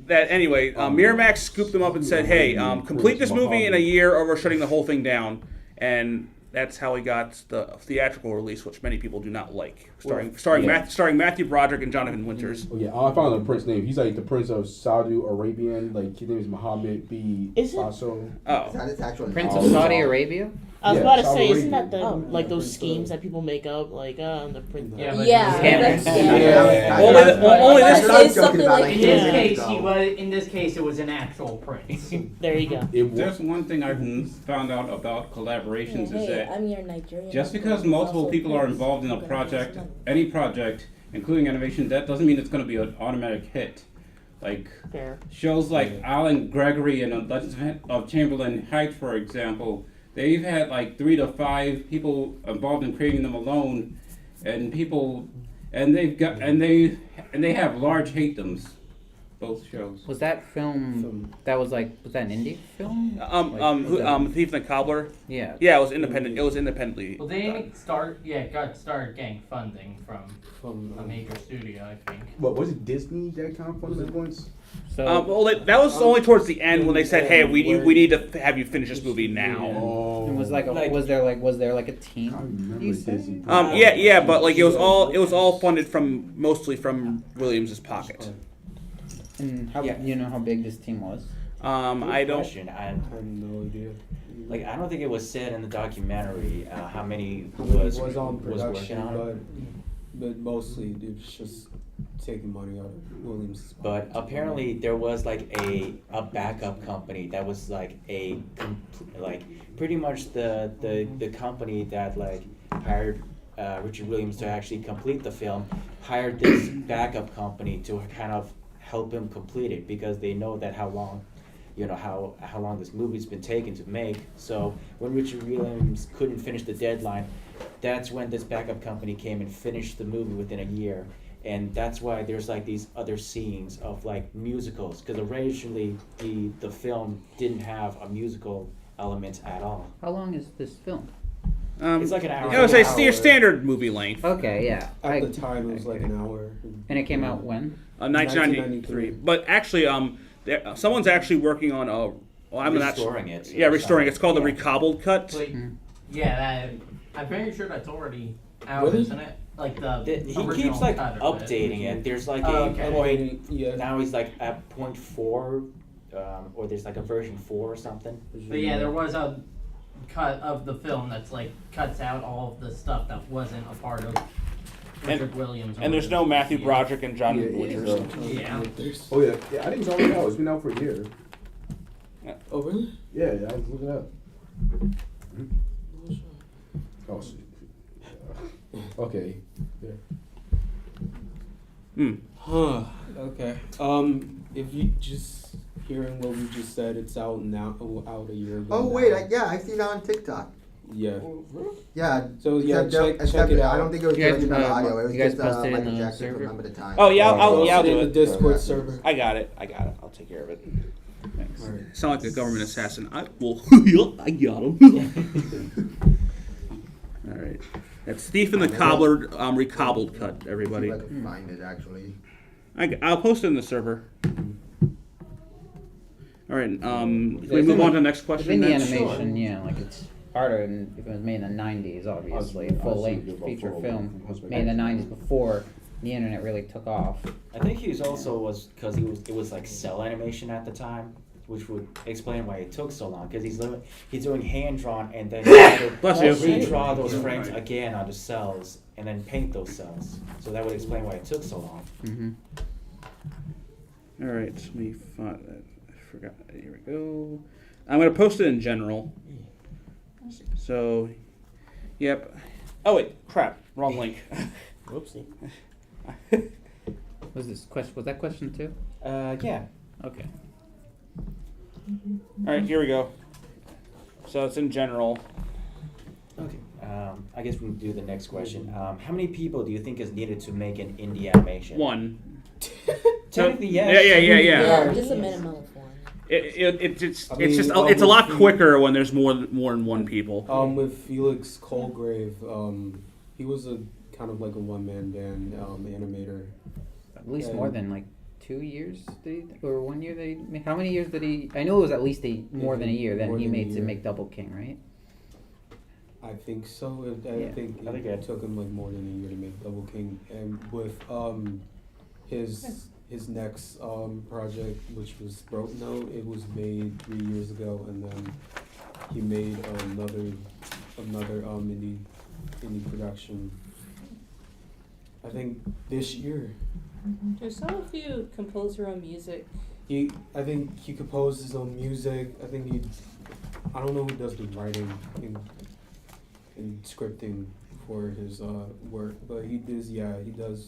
Miramax scooped them up and said, "Hey, complete this movie in a year, or we're shutting the whole thing down." And that's how he got the theatrical release, which many people do not like, starring Matthew Broderick and Jonathan Winters. Oh yeah, I found the prince name. He's like the prince of Saudi Arabian. Like his name is Mohammed B. Faso. Oh, is that his actual Prince of Saudi Arabia? I was about to say, isn't that the like those schemes that people make up, like the prince? Only this something like in this case, it was an actual prince. There you go. There's one thing I've found out about collaborations is that I'm your Nigerian. just because multiple people are involved in a project, any project, including animation, that doesn't mean it's going to be an automatic hit. Like shows like Alan Gregory and Legends of Chamberlain Heights, for example. They've had like 3 to 5 people involved in creating them alone, and they have large hatedoms. Both shows. Was that film that was that an indie film? Thief and the Cobbler. Yeah. Yeah, it was independent. It was independently. Well, they started getting funding from a major studio, I think. What was it? Disney that kind of funded it once? So that was only towards the end when they said, "Hey, we need to have you finish this movie now." And was was there like a team? Yeah, but like it was all funded mostly from Williams's pocket. And you know how big this team was? I don't. I have no idea. Like I don't think it was said in the documentary how many was on working production, on it. but mostly it was just taking money out of Williams. But apparently there was like a backup company that was like pretty much the company that like hired Richard Williams to actually complete the film, hired this backup company to kind of help him complete it because they know that how long this movie's been taken to make. So when Richard Williams couldn't finish the deadline, that's when this backup company came and finished the movie within a year. And that's why there's like these other scenes of like musicals, because originally the film didn't have a musical element at all. How long is this film? It's like an hour. I would say it's your standard movie length. Okay, yeah. At the time, it was like an hour. And it came out when? 1993. But actually, someone's actually working on restoring it. Yeah, restoring it. It's called the Recobbled Cut. Yeah, I'm very sure that's already out, isn't it? Like he keeps like updating it. There's like a point. Now he's like at 0.4, or there's like a version 4 or something. But yeah, there was a cut of the film that's like cuts out all of the stuff that wasn't a part of Richard Williams. And there's no Matthew Broderick and John Winters. Yeah. Oh yeah, I think it's already out. It's been out for a year. Oh really? Yeah, I was looking it up. Oh shit. Okay. Yeah. Huh. Okay. If you just hearing what we just said, it's out now. Out a year ago. Oh wait, I've seen that on TikTok. Yeah. Yeah. So yeah, check it out. I don't think it was directed on audio. It was you guys just posted Michael in the Jackson. server? Remember the time. Oh yeah, I'll do in it. the Discord server. I got it. I'll take care of it. Thanks. All right. Sound like a government assassin. I got him. All right. That's Thief and the Cobbler, Recobbled Cut, everybody. I can find it actually. I'll post it in the server. All right. Can we move on to the next question? In the then? animation, yeah, like it's harder than if it was made in the '90s. Obviously, full length feature film made in the '90s before the internet really took off. I think he was because it was like cell animation at the time, which would explain why it took so long. Because he's doing hand drawn and then Bless you. redraw those frames again onto cells and then paint those cells. So that would explain why it took so long. Mm-hmm. All right. Let me find that. I forgot. Here we go. I'm gonna post it in general. So, yep. Oh wait, crap. Wrong link. Whoopsie. Was this question? Was that question too? Yeah. Okay. All right, here we go. So it's in general. Okay. I guess we can do the next question. How many people do you think is needed to make an indie animation? One. Technically, yes. Yeah. Just a minimum of one. It's a lot quicker when there's more than one people. With Felix Colgrave, he was a kind of like a one-man band animator. At least more than like 2 years, or 1 year? How many years did he? I know it was at least more than a year that he made to make Double King, right? I think so. I think it took him like more than a year to make Double King, and with his next project, which was Broke Note, it was made 3 years ago, and then he made another indie production. I think this year. Do some of you compose your own music? I think he composed his own music. I don't know who does the writing and scripting for his work, but he does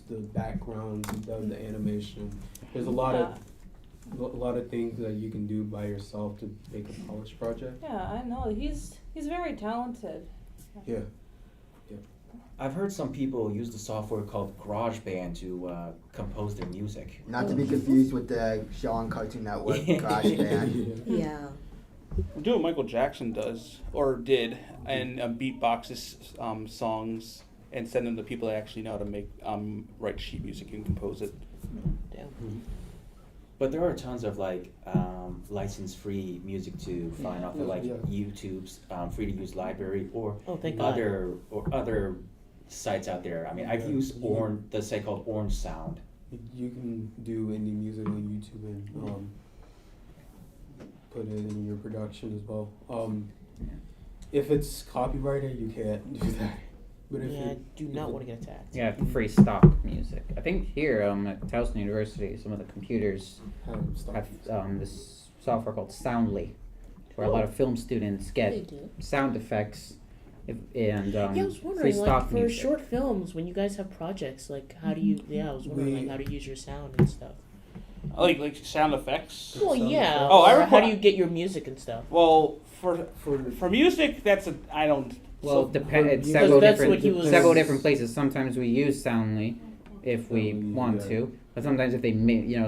the backgrounds, he does the animation. There's a lot of things that you can do by yourself to make a polished project. Yeah, I know. He's very talented. Yeah. I've heard some people use the software called GarageBand to compose their music. Not to be confused with the show on Cartoon Network, GarageBand. Yeah. Do what Michael Jackson does, or did, and beatboxes songs and send them to people that actually know how to make write sheet music and compose it. Damn. But there are tons of like license-free music to find off of like YouTube's free-to-use library or other sites out there. I mean, I've used the site called Orange Sound. You can do indie music on YouTube and put it in your production as well. If it's copyrighted, you can't do that. But if I do not want to get attacked. Yeah, free stock music. I think here at Towson University, some of the computers have this software called Soundly, where a lot of film students get sound effects and I was wondering, free stock like, for music. short films, when you guys have projects, like, how do you? I was wondering, like, how to use your sound and stuff. Like sound effects. Well, yeah. Oh, how do you get your music and stuff? Well, for music, I don't. Well, depends. Several different places. Sometimes we use Soundly if we want to, but sometimes if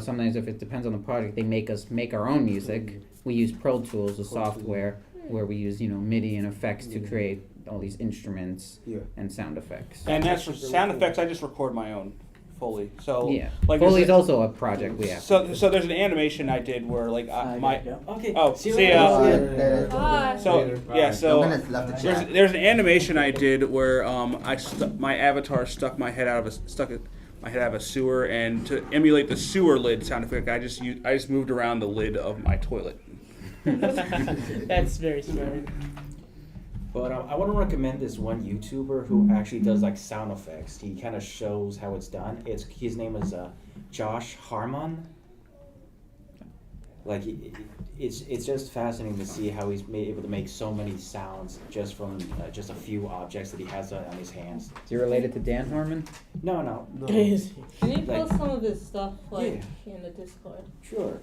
sometimes if it depends on the project, they make us make our own music. We use Pro Tools, a software where we use MIDI and effects to create all these instruments and sound effects. And that's for sound effects. I just record my own fully. So Foley's also a project we have. So there's an animation I did where like okay. Oh, see ya. Bye. So there's an animation I did where my avatar stuck my head out of a sewer, and to emulate the sewer lid sound effect, I just moved around the lid of my toilet. That's very smart. But I want to recommend this one YouTuber who actually does like sound effects. He kind of shows how it's done. His name is Josh Harmon. Like it's just fascinating to see how he's able to make so many sounds just from just a few objects that he has on his hands. Is he related to Dan Harmon? No. Can you post some of his stuff in the Discord? Sure.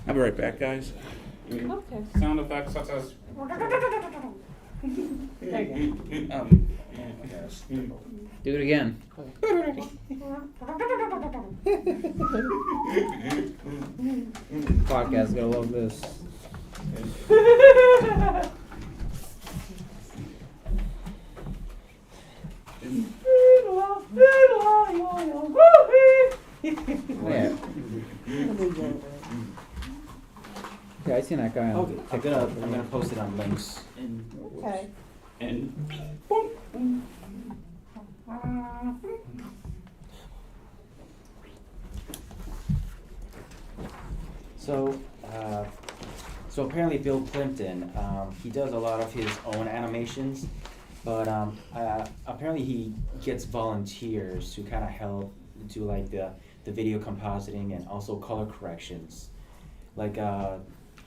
I'll be right back, guys. Okay. Sound effects such as. Do it again. Podcast, gonna love this. Yeah. Yeah, I seen that guy on Okay, I'm gonna post it on links. Okay. And So, so apparently Bill Plimpton, he does a lot of his own animations, but apparently he gets volunteers to kind of help do like the video compositing and also color corrections. Like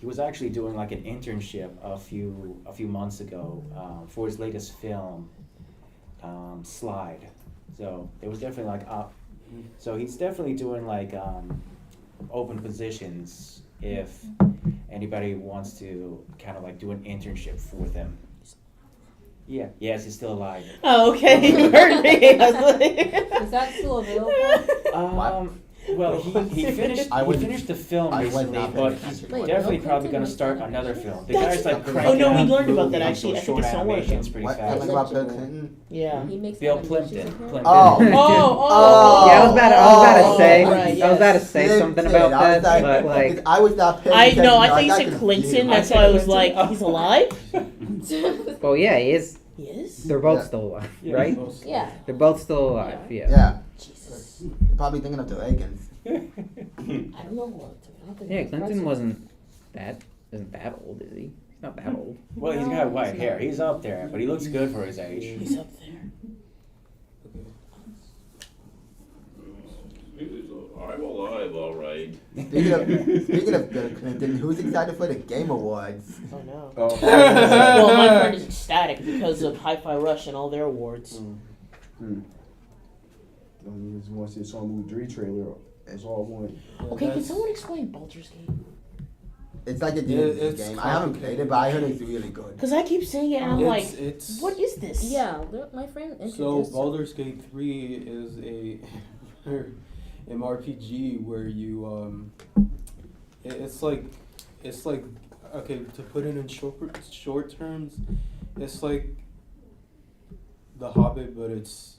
he was actually doing like an internship a few months ago for his latest film, Slide. So it was definitely like so he's definitely doing like open positions if anybody wants to kind of like do an internship for them. Yeah, yes, he's still alive. Oh, okay. You heard me. I was like, Is that still available? Well, he finished the film recently, but he's definitely probably going to start another film. The guy's like cranking Oh no, we out learned about that like actually. I think short it's somewhere. animations pretty What? fast. Talking about Bill Clinton? Yeah. He makes Bill animations Plimpton. of her? Plimpton. Oh. Yeah, I was about to say. Right, I was about to yes. say something about that, but like. I was not paying I attention. know. I so thought you got said confused. Clinton. That's why I was like, he's alive. Well, yeah, he is. He is. They're both Yeah. still alive, Yeah. right? Yeah. They're both still alive. Yeah. Yeah. Jesus. You're probably thinking of the Reagans. I don't know what. I don't think Yeah, he's Clinton president. isn't that old, is he? He's not that old. Well, he's got white hair. He's up there, but he looks good for his age. He's up there. I'm alive, all right. Speaking of Bill Clinton, who's excited for the Game Awards? Oh no. Oh. Well, my friend is ecstatic because of Hi-Fi Rush and all their awards. I just want to see a Song Movie 3 trailer. That's all I want. Okay, can someone explain Baldur's Gate? It's like a D&D it's game. I haven't played it, but I heard it's really good. Because I keep saying it and I'm like, it's what is this? Yeah, my friend introduced So it. Baldur's Gate 3 is a MRPG where you it's like okay, to put it in short terms, it's like The Hobbit, but it's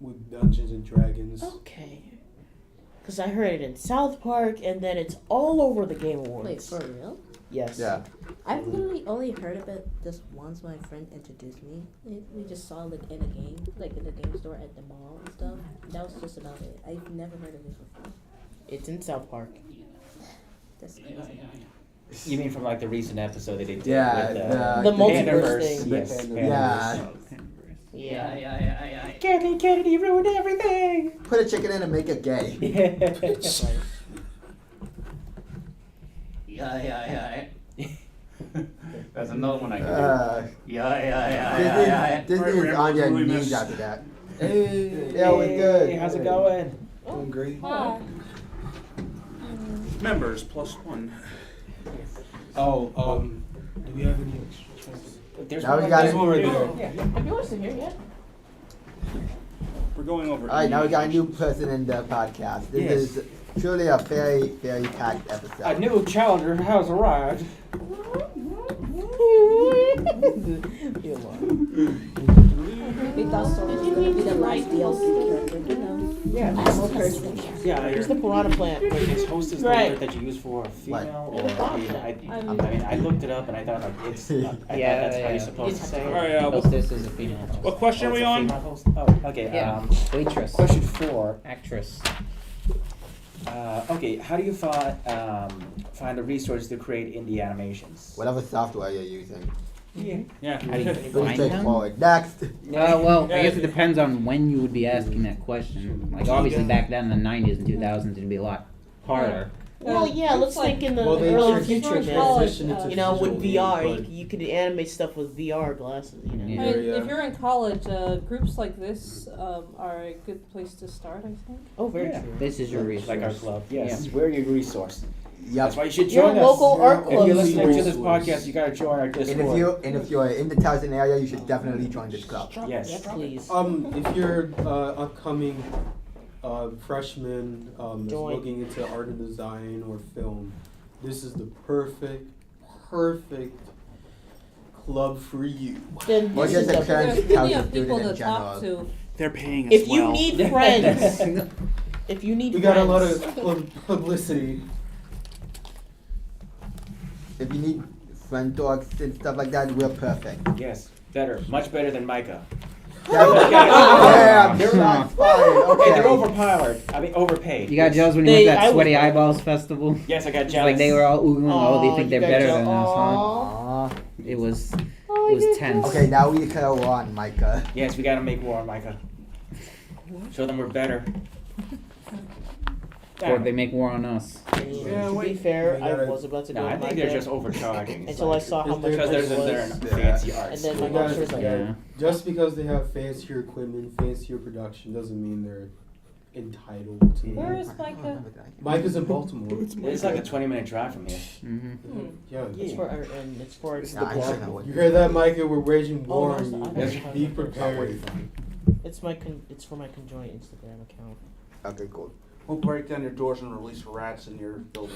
with Dungeons and Dragons. Okay. Because I heard it in South Park and then it's all over the Game Awards. Wait, for real? Yes. Yeah. I've literally only heard of it this once. My friend introduced me. We just saw it in a game, like in the game store at the mall and stuff. That was just about it. I've never heard of it before. It's in South Park. That's crazy. You mean from like the recent episode that they did Yeah, with The multiverse Pandaverse. thing. Yes, Yeah. Yeah. Kennedy ruined everything. Put a chicken in and make it gay. Yeah. That's another one I can do. Yeah. Disney is on your knees after that. Hey, yeah, we're good. Hey, how's it going? Doing great. Hi. Members +1. Oh, do we have any extras? There's Now we one got right it. One right there. there. Yeah. If you want to hear, yeah. We're going over. All right, now we got a new person in the podcast. This is truly a very, very packed episode. A new challenger has arrived. We thought so was gonna be the last DLC character, you know. Yeah. Animal person. Yeah, Here's the piranha plant. Wait, is host is the Right. word that you use for a female? What? Or, I mean, I looked it up and I thought like it's. I thought that's how you're supposed to say it. All right. Hostess is a female. What question Oh, are we it's a on? female host? Oh, okay. Yeah. Waitress. Question 4. Actress. Okay, how do you find the resources to create indie animations? Whatever software you're using. Yeah. How do you Pretty find them? straightforward. Next. Well, I guess it depends on when you would be asking that question. Like, obviously, back then in the 90s and 2000s, it'd be a lot harder. Well, yeah, let's think in the Well, they early transition future, man. into You know, with visual, VR, but- you could animate stuff with VR glasses, you know. Yeah. I mean, Yeah. if you're in college, groups like this are a good place to start, I think. Oh, very Yeah. true. This is your resource. Like our club. Yes, Yeah. we're your resource. Yep. That's why you should Your join us. local art If you're club. listening to this Resource. podcast, you gotta join our And Discord. if you're in the Towson area, you should definitely join this club. Yes. Yes, please. If you're upcoming freshman that's Join. looking into art and design or film, this is the perfect club for you. Then Well, this just is a a current There's plenty Towson of people student to in talk general. to They're paying us If well. you need friends, if you need We friends, got a lot of publicity. If you need friend dogs and stuff like that, we're perfect. Yes, better, much better than Micah. Yeah, they're not fine. Okay, they're Okay. overpaid. You got jealous when you went to that Sweaty Eyeballs festival? Yes, I got It's jealous. like they were all oohing, oh, they think you they're got better jeal- than us, huh? Aw. It was tense. Okay, now we can go on, Micah. Yes, we gotta make war on Micah. Show them we're better. Or they make war on us. to be fair, I was about to go No, I on think my they're bed just overcharging. until I saw how much because it they're in was. fancy art. And then You my guys mom was like, Yeah. Just because they have fancier equipment, fancier production, doesn't mean they're entitled to. Where is Micah? Mike's in Baltimore. It's like a 20-minute drive from here. Mm-hmm. Yeah. it's for art and it's for Nah, I don't know what. You heard that, Micah? We're waging war Oh, on no, you. I don't Be know. prepared. it's it's for my conjoined Instagram account. Okay, cool. We'll break down your doors and release rats in your building.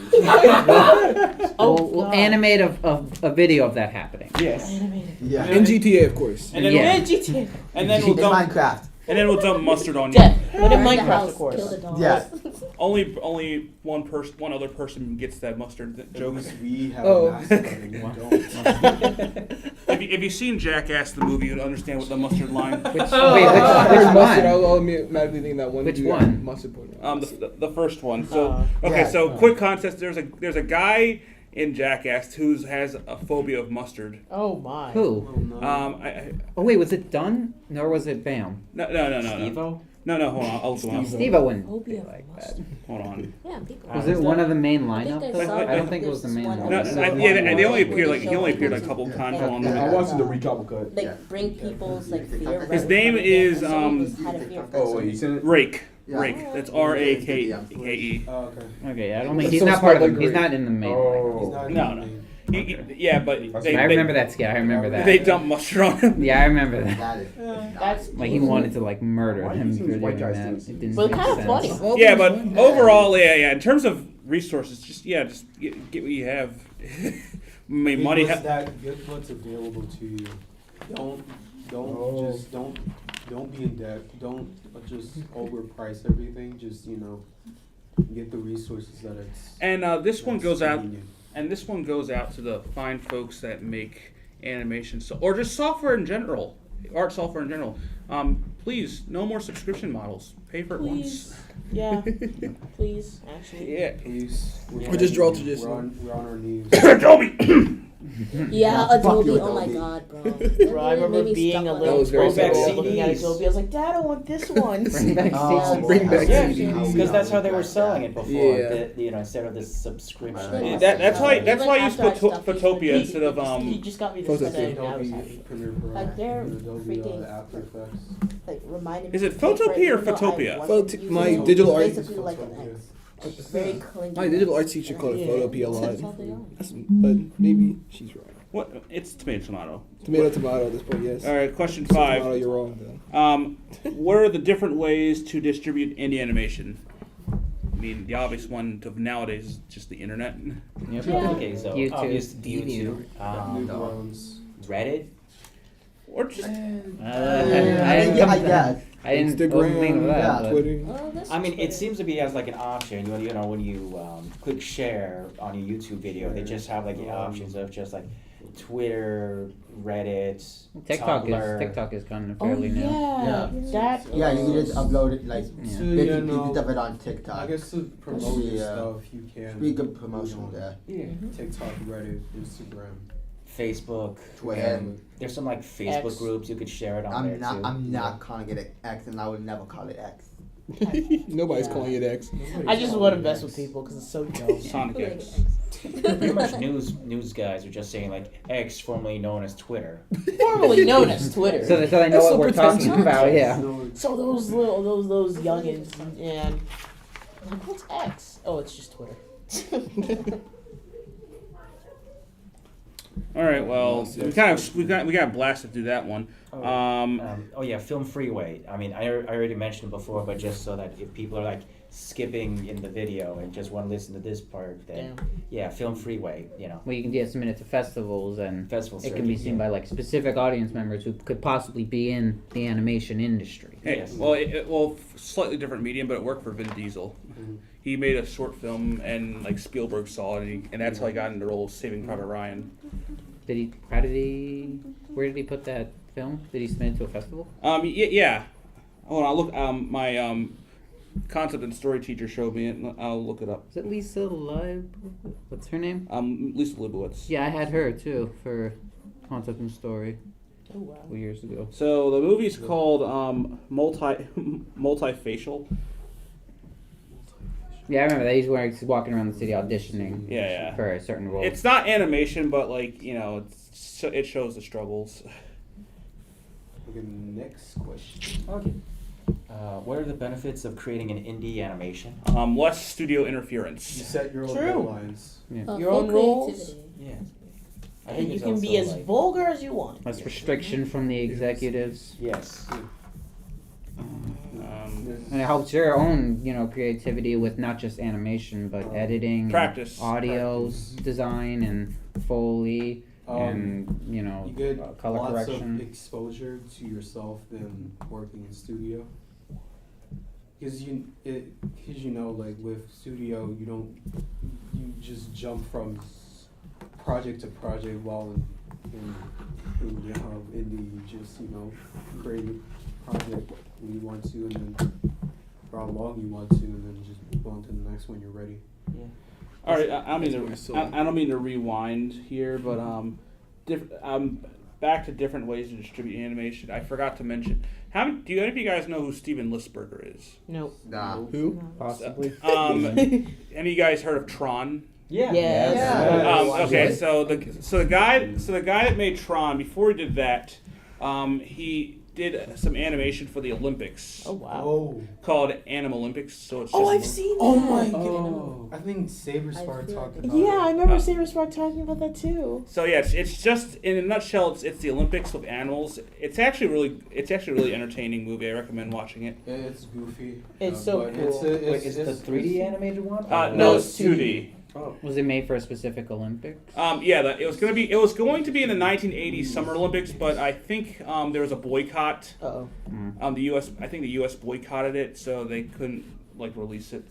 We'll animate a video of that happening. Yes. Animated. Yeah. In GTA, of course. And then Yeah. Yeah, GTA. and then we'll In dump Minecraft. and then we'll dump mustard on you. Death. But in Burn the Minecraft, house, of course. Kill the dogs. Yeah. Only one other person gets that mustard joke. Because we have Oh. a master and you don't. If you've seen Jackass the movie, you'll understand what the mustard line. Which, Oh, wait, which mustard. I one? was automatically thinking that one. Which dude got one? Mustard put The first one. So okay, Yeah. so quick context. There's a guy in Jackass who has a phobia of mustard. Oh my. Who? Oh wait, was it Dunn? Or was it Bam? No. Steve-O? No, hold on. I'll look him up. Steve-O wouldn't be Phobia like of that. mustard. Hold on. Yeah, people. Was it one of the main I think lineup? I though? saw I don't think it was the main one one. No, episode they only where appeared they like he show only appeared like a people couple times and, along the I way. watched the recap cut. like bring people's like fear. His right name in front of them, is, and so he was- had a fear of Oh, wait, you said it? Rake. Yeah. Rake. That's R-A-K-E. Oh, okay. Okay, I don't think That's he's so not part of smart, them. He's like not in the main. Oh. He's not No, in no. the main. Yeah, but I remember that skit. I remember that. They dump mustard on him. Yeah, I remember that. That is. That's Like he wanted to like murder Why do him you for think doing white guys that. do It this? didn't But make kind of sense. funny. Yeah, but overall, yeah. In terms of resources, just get what you have. I mean, Get money. what's get what's available to you. Don't be in debt. Don't just overprice everything. Just get the resources that it's. And this one that's goes out. convenient. And this one goes out to the fine folks that make animation, or just software in general, art software in general. Please, no more subscription models. Pay for it Please. once. Yeah. Please, actually. Yeah. Please. Or just draw traditional. We're on our knees. Adobe. Yeah, Fuck Adobe. you, Oh my Adobe. god, bro. Bro, I remember being a little was very girl back sad. looking at Adobe. I was like, Dad, I want this one. Bring back Oh, CDs. Bring back Yeah, CDs. because that's how they were selling it before. Yeah. Instead of this subscription. Yeah, That's why I use Even after I stopped Photopia using instead of He just got me Photo this today, and I was Adobe happy. Premiere Pro. Like, they're and Adobe freaking- After Effects. like reminded Is me it to pay for Photopia or even though I Photopia? wasn't using My it. digital It's art- basically like an X. It's very clingy. My digital art teacher called it Yeah. Photopia a lot. That's all they are. But maybe she's wrong. What? It's tomato. Tomato at this point, yes. All right, question Tomato, 5. you're wrong though. What are the different ways to distribute indie animation? I mean, the obvious one of nowadays is just the internet. Yep. Okay, so YouTube. obvious YouTube, Newgrounds. Reddit. Or just I guess. I didn't think of Instagram, that. but- Twitter. Oh, that's I mean, Twitter. it seems to be as like an option. When you click share on your YouTube video, they just have like the options of just like Twitter, Reddit, TikTok is kind of fairly new. Yeah. That. Yeah, you can just upload it like Yeah. So, bits yeah, and pieces no, of it on I TikTok. guess to promote your Yeah. stuff, you can. Pretty good promotion there. TikTok, Reddit, Instagram. Facebook, Twitter. There's some like Facebook X. groups you could share it on there too. I'm not calling it X, and I would never call it X. Nobody's calling it X. I just want to mess with people because it's so dumb. Sonic X. Pretty much news guys are just saying like X, formerly known as Twitter. Formerly known as Twitter. So they know what we're talking about, yeah. So those youngins and like, what's X? Oh, it's just Twitter. All right. Well, we got blasted through that one. Oh yeah, Film Freeway. I mean, I already mentioned it before, but just so that if people are like skipping in the video and just want to listen to this part, then yeah, Film Freeway. You know. Well, you can submit it to festivals, and Festival it can be seen by like specific audience members who could possibly be in the animation industry. Hey, Yes. well, slightly different medium, but it worked for Vin Diesel. He made a short film, and like Spielberg saw it, and that's how he got into the role of Saving Private Ryan. Where did he put that film? Did he submit it to a festival? Yeah. Hold on, I'll look. My concept and story teacher showed me it, and I'll look it up. Is it Lisa What's her name? Lisa Leibowitz. Yeah, I had her too for concept and story. Oh wow. 2 years ago. So the movie's called Multifacial. Yeah, I remember that. He's walking around the city auditioning. Yeah. For a certain role. It's not animation, but like it shows the struggles. Okay, next question. Okay. What are the benefits of creating an indie animation? Less studio You interference. set your own True. deadlines. Yeah. Your own rules. creativity. Yeah. I And think you it's can be also, as like- vulgar as you want. Less restriction from the executives. Yes. And it helps your own, creativity with not just animation, but editing, and Practice. audio design, and Foley, and You get color lots correction. of exposure to yourself than working in studio. Because like with studio, you just jump from project to project, while in indie, you just create a project when you want to, and then for how long you want to, and then just move on to the next when you're ready. Yeah. All right, I don't mean to rewind here, but back to different ways to distribute animation. I forgot to mention. Do any of you guys know who Steven Lisberger is? Nope. Nah. Who? Possibly. Any of you guys heard of Tron? Yeah. Yes. Okay, so the guy that made Tron, before he did that, he did some animation for the Olympics. Oh wow. Oh, Called Animal Olympics. So it's Oh, just I've seen that. Oh my Oh. I think Saber Star feel talked like about Yeah, I it. remember Saber Spark talking about that too. So yeah, it's just in a nutshell, it's the Olympics with animals. It's actually really entertaining movie. I recommend watching it. Yeah, it's goofy. It's so but cool. Wait, is it the 3D animated one? No, it's it's 2D. Oh. Was it made for a specific Olympics? It was going to be in the 1980 Summer Olympics, but I think there was a boycott. Uh-oh. I think the U.S. boycotted it, so they couldn't release it.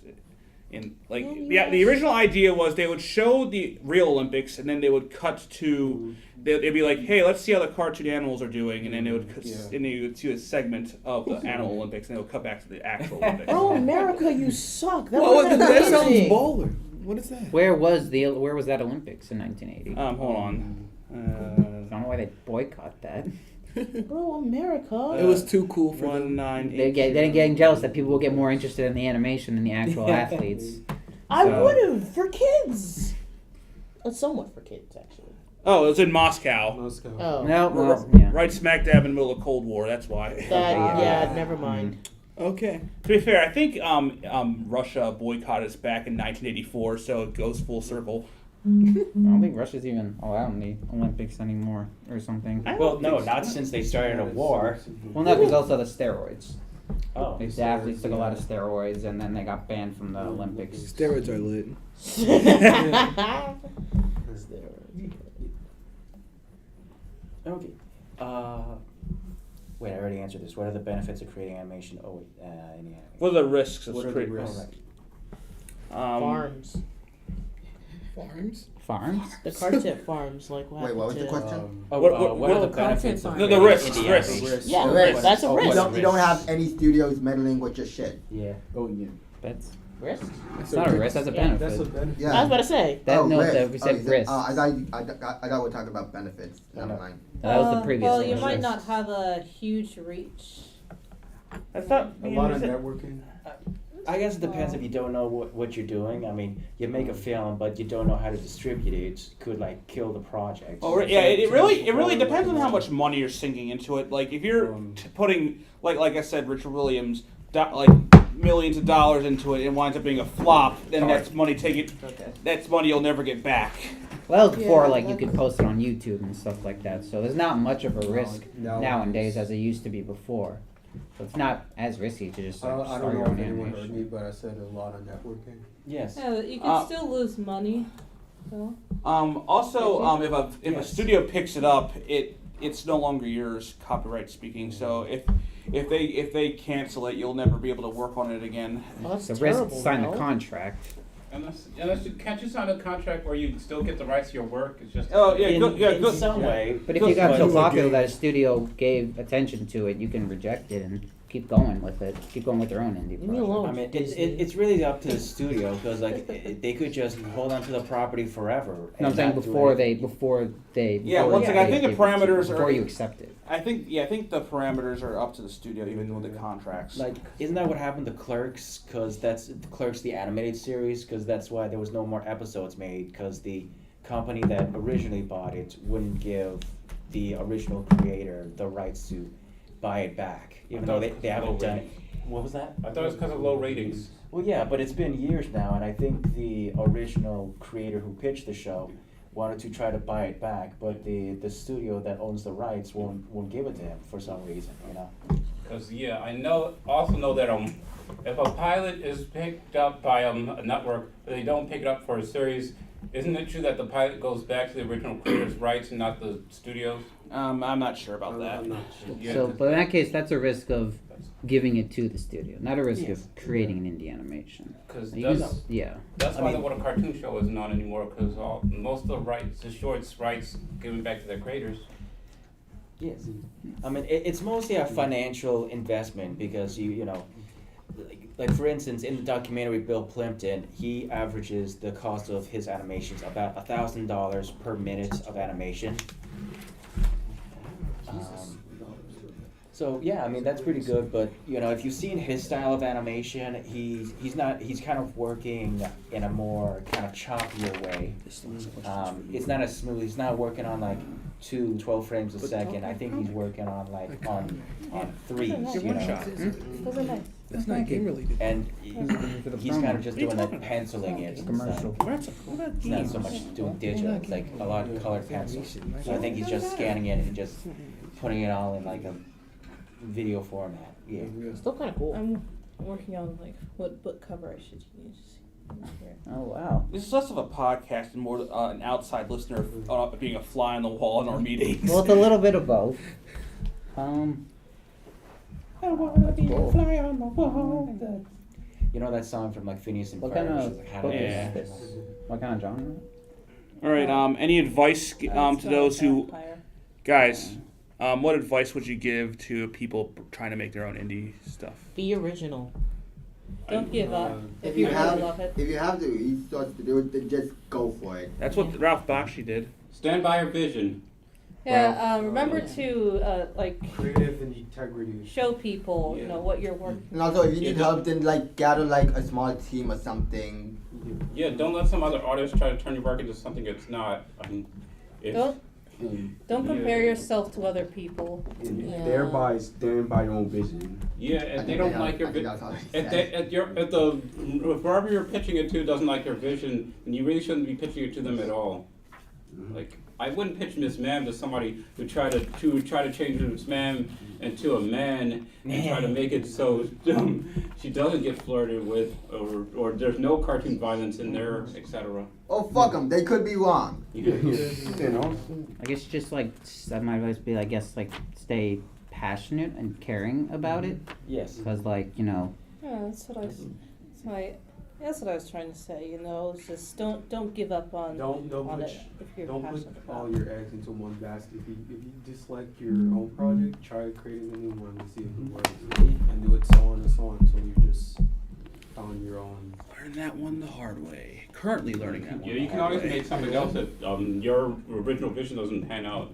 The original idea was they would show the real Olympics, and then they would cut to. They'd be like, "Hey, let's see how the cartoon animals are doing," and then they would and they would see a segment of the Animal Olympics, and they would cut back to the actual Olympics. Oh, America, you suck. That What was that sounds amazing. baller. What is that? Where was that Olympics in 1980? Hold on. I don't know why they boycott that. Bro, America. It was too cool for them. 1982. They're getting jealous that people will get more interested in the animation than the actual athletes. I So- would have for kids. Somewhat for kids, actually. Oh, it was in Moscow, Moscow. Oh. No, right smack dab in the middle of Cold War. That's why. Yeah, never mind. Okay. To be fair, I think Russia boycotted us back in 1984, so it goes full circle. I don't think Russia's even allowed in the Olympics anymore or something. Well, no, not since they started a war. Well, no, because also the steroids. Oh. The athletes took a lot of steroids, and then they got banned from the Olympics. Steroids are lit. Okay. Wait, I already answered this. What are the benefits of creating animation? Oh, wait, any animation. What are the risks of What are the creating? risks? Farms. Farms? The cartip farms, like what Wait, what was happened the to- question? What are the benefits of No, the creating risks, indie risks. animation? Yeah, The risks. that's a Oh, risk. You don't have any studios meddling with your shit. Yeah. Oh yeah. That's Risk? it's not a risk, that's a Yeah. That's a benefit. benefit. Yeah. I was about to say. That, no, risk. we said risk. I thought we were talking about benefits. Never mind. That was the previous Well, one. you might Risk. not have a huge reach. That's not A lot of networking. I guess it depends if you don't know what you're doing. I mean, you make a film, but you don't know how to distribute it. It could kill the project. Oh, yeah. It really depends on how much money you're sinking into it. Like if you're putting like I said, Richard Williams, millions of dollars into it, and winds up being a flop, then that's money taken. Okay. That's money you'll never get back. Well, that was before, Yeah, like, you could post it on YouTube and stuff like that, so there's not much of a risk No. nowadays as it used to be before. So it's not as risky to just, like, I start don't your know own if anyone heard animation. me, but I said a lot of networking. Yes. Yeah, you can still lose money. So. Also, if a Yes. studio picks it up, it's no longer yours, copyright speaking. So if they cancel it, you'll never be able to work on it again. Well, that's The terrible. risk to sign no? the contract. Unless you can't you sign a contract where you still get the rights to your work? It's just In some way. But if you got so but- popular that a studio gave attention to it, you can reject it and keep going with it. Keep going with their own indie Leave me project. alone. I mean, it's really up to the studio because like they could just hold on to the property forever. No, and I'm saying not do before anything. they. Yeah, before once they again, I think the give it to you, parameters are- before you accept it. I think the parameters are up to the studio, even with the contracts. Like, isn't that what happened to Clerks? Because that's Clerks, the animated series. Because that's why there was no more episodes made. Because the company that originally bought it wouldn't give the original creator the rights to buy it back, even though they haven't done it. What was that? I thought it was because of low ratings. Well, yeah, but it's been years now, and I think the original creator who pitched the show wanted to try to buy it back, but the studio that owns the rights won't give it to him for some reason, you know. Because I also know that if a pilot is picked up by a network, but they don't pick it up for a series, isn't it true that the pilot goes back to the original creator's rights and not the studio's? I'm not sure about that. I'm not sure. Yeah, So, 'cause but in that case, that's a risk of giving it to the studio, not a risk Yes. of creating an indie animation. Because You that's, just- yeah. that's I why mean- what a cartoon show is not anymore. Because most of the rights, the shorts rights, given back to their creators. Yes. I mean, it's mostly a financial investment because you know, like for instance, in the documentary Bill Plimpton, he averages the cost of his animations about $1,000 per minute of animation. So yeah, I mean that's pretty good. But you know, if you've seen his style of animation, he's kind of working in a more kind of choppier way. It's not as smooth. He's not working on like 12 frames a second. I think he's working on like on threes, you know. Those are nice. That's not game related. And he's kind of just doing like penciling it. Commercial. It's not so much doing digital. It's like a lot of colored pencils. So I think he's just scanning it and just putting it all in like a video format. Yeah. Still kind of cool. I'm working on like what book cover I should use. Here. Oh wow. This is less of a podcast and more an outside listener being a fly on the wall in our meetings. Well, it's a little bit of both. I wanna be a fly on the wall. You know that song from like Phineas and What Ferb? kind It's of like, how book to- Yeah. is this? What kind of genre? All right. Any advice to those who, guys? What advice would you give to people trying to make their own indie stuff? Be original. Don't give up if If you you really have love it. if you have the resources to do it, then just go for it. That's what Ralph Bakshi did. Stand by your vision. Yeah, remember to like Creative and integrity. show people, you know, what you're working. And also, if you need Yeah. help, then like gather like a small team or something. Yeah, don't let some other artist try to turn your work into something it's not. I mean, if, Don't compare yourself to other people. Yeah. Thereby stand by your own vision. Yeah, if they don't like your vision, if whoever you're pitching it to doesn't like your vision, then you really shouldn't be pitching it to them at all. Like, I wouldn't pitch Miss Ma'am to somebody who tried to change Miss Ma'am into a man and try to make it so she doesn't get flirted with, or there's no cartoon violence in there, etc. Oh fuck them! They could be wrong. You know? I guess just like that might always be. I guess like stay passionate and caring about it. Yes. Because like you know. Yeah, that's what that's what I was trying to say. You know, it's just don't give up on Don't on put it if you're don't put passionate about all it. your eggs into one basket. If you dislike your own project, try creating a new one and see if it works, and do it so on and so on until you just found your own. Learn that one the hard way. Currently learning that one. Yeah, the you can hard always way. make something else that your original vision doesn't pan out.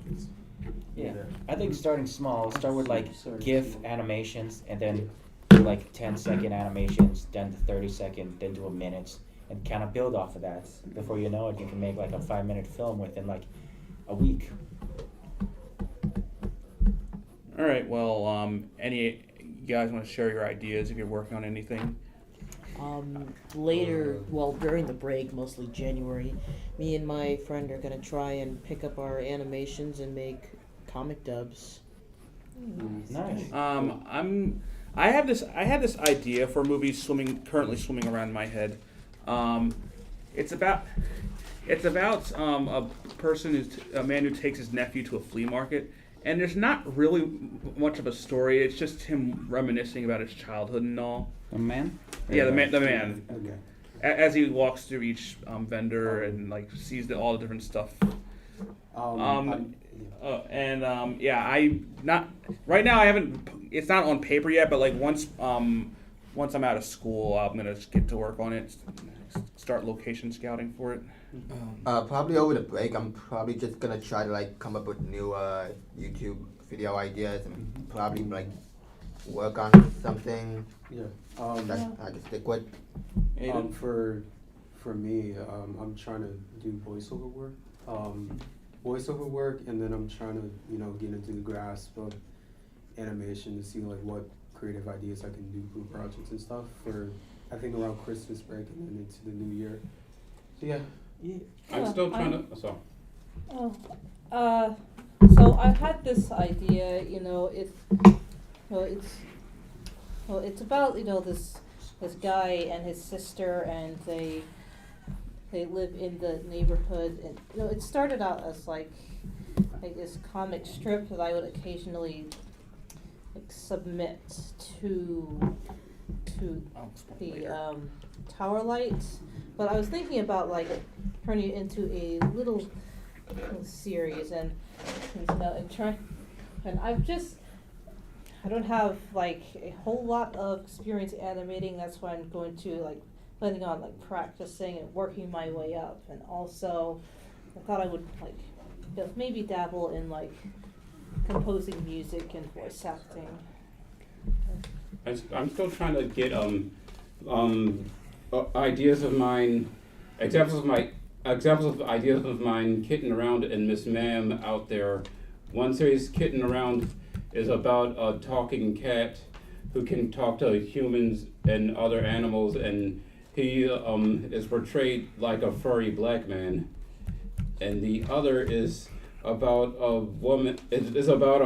Yeah. I think starting small, start with like GIF animations and then do like 10-second animations, then to 30-second, then to a minute, and kind of build off of that. Before you know it, you can make like a 5-minute film within like a week. All right. Well, any you guys want to share your ideas if you're working on anything? Later, well, during the break, mostly January, me and my friend are gonna try and pick up our animations and make comic dubs. Nice. I have this idea for a movie currently swimming around my head. It's about a man who takes his nephew to a flea market, and there's not really much of a story. It's just him reminiscing about his childhood and all. The man? Yeah, the man. Okay. As he walks through each vendor and like sees all the different stuff. I not right now. I haven't. It's not on paper yet, but like once I'm out of school, I'm gonna get to work on it. Start location scouting for it. Probably over the break, I'm probably just gonna try to like come up with new YouTube video ideas and probably like work on something. Yeah. That I can stick with. For me, I'm trying to do voiceover work, and then I'm trying to get into the grasp of animation to see like what creative ideas I can do for projects and stuff for I think around Christmas break and then into the new year. So yeah. I'm still trying to. So I had this idea, it's about this guy and his sister, and they live in the neighborhood, and it started out as like this comic strip that I would occasionally submit to the Tower Lights, but I was thinking about like turning it into a little series, and I don't have like a whole lot of experience animating. That's why I'm going to planning on practicing and working my way up, and also I thought I would maybe dabble in composing music and voice acting. I'm still trying to get ideas of mine, examples of ideas of mine kitten around in Miss Ma'am out there. One series, Kitten Around, is about a talking cat who can talk to humans and other animals, and he is portrayed like a furry black man. And the other is about a woman. It's about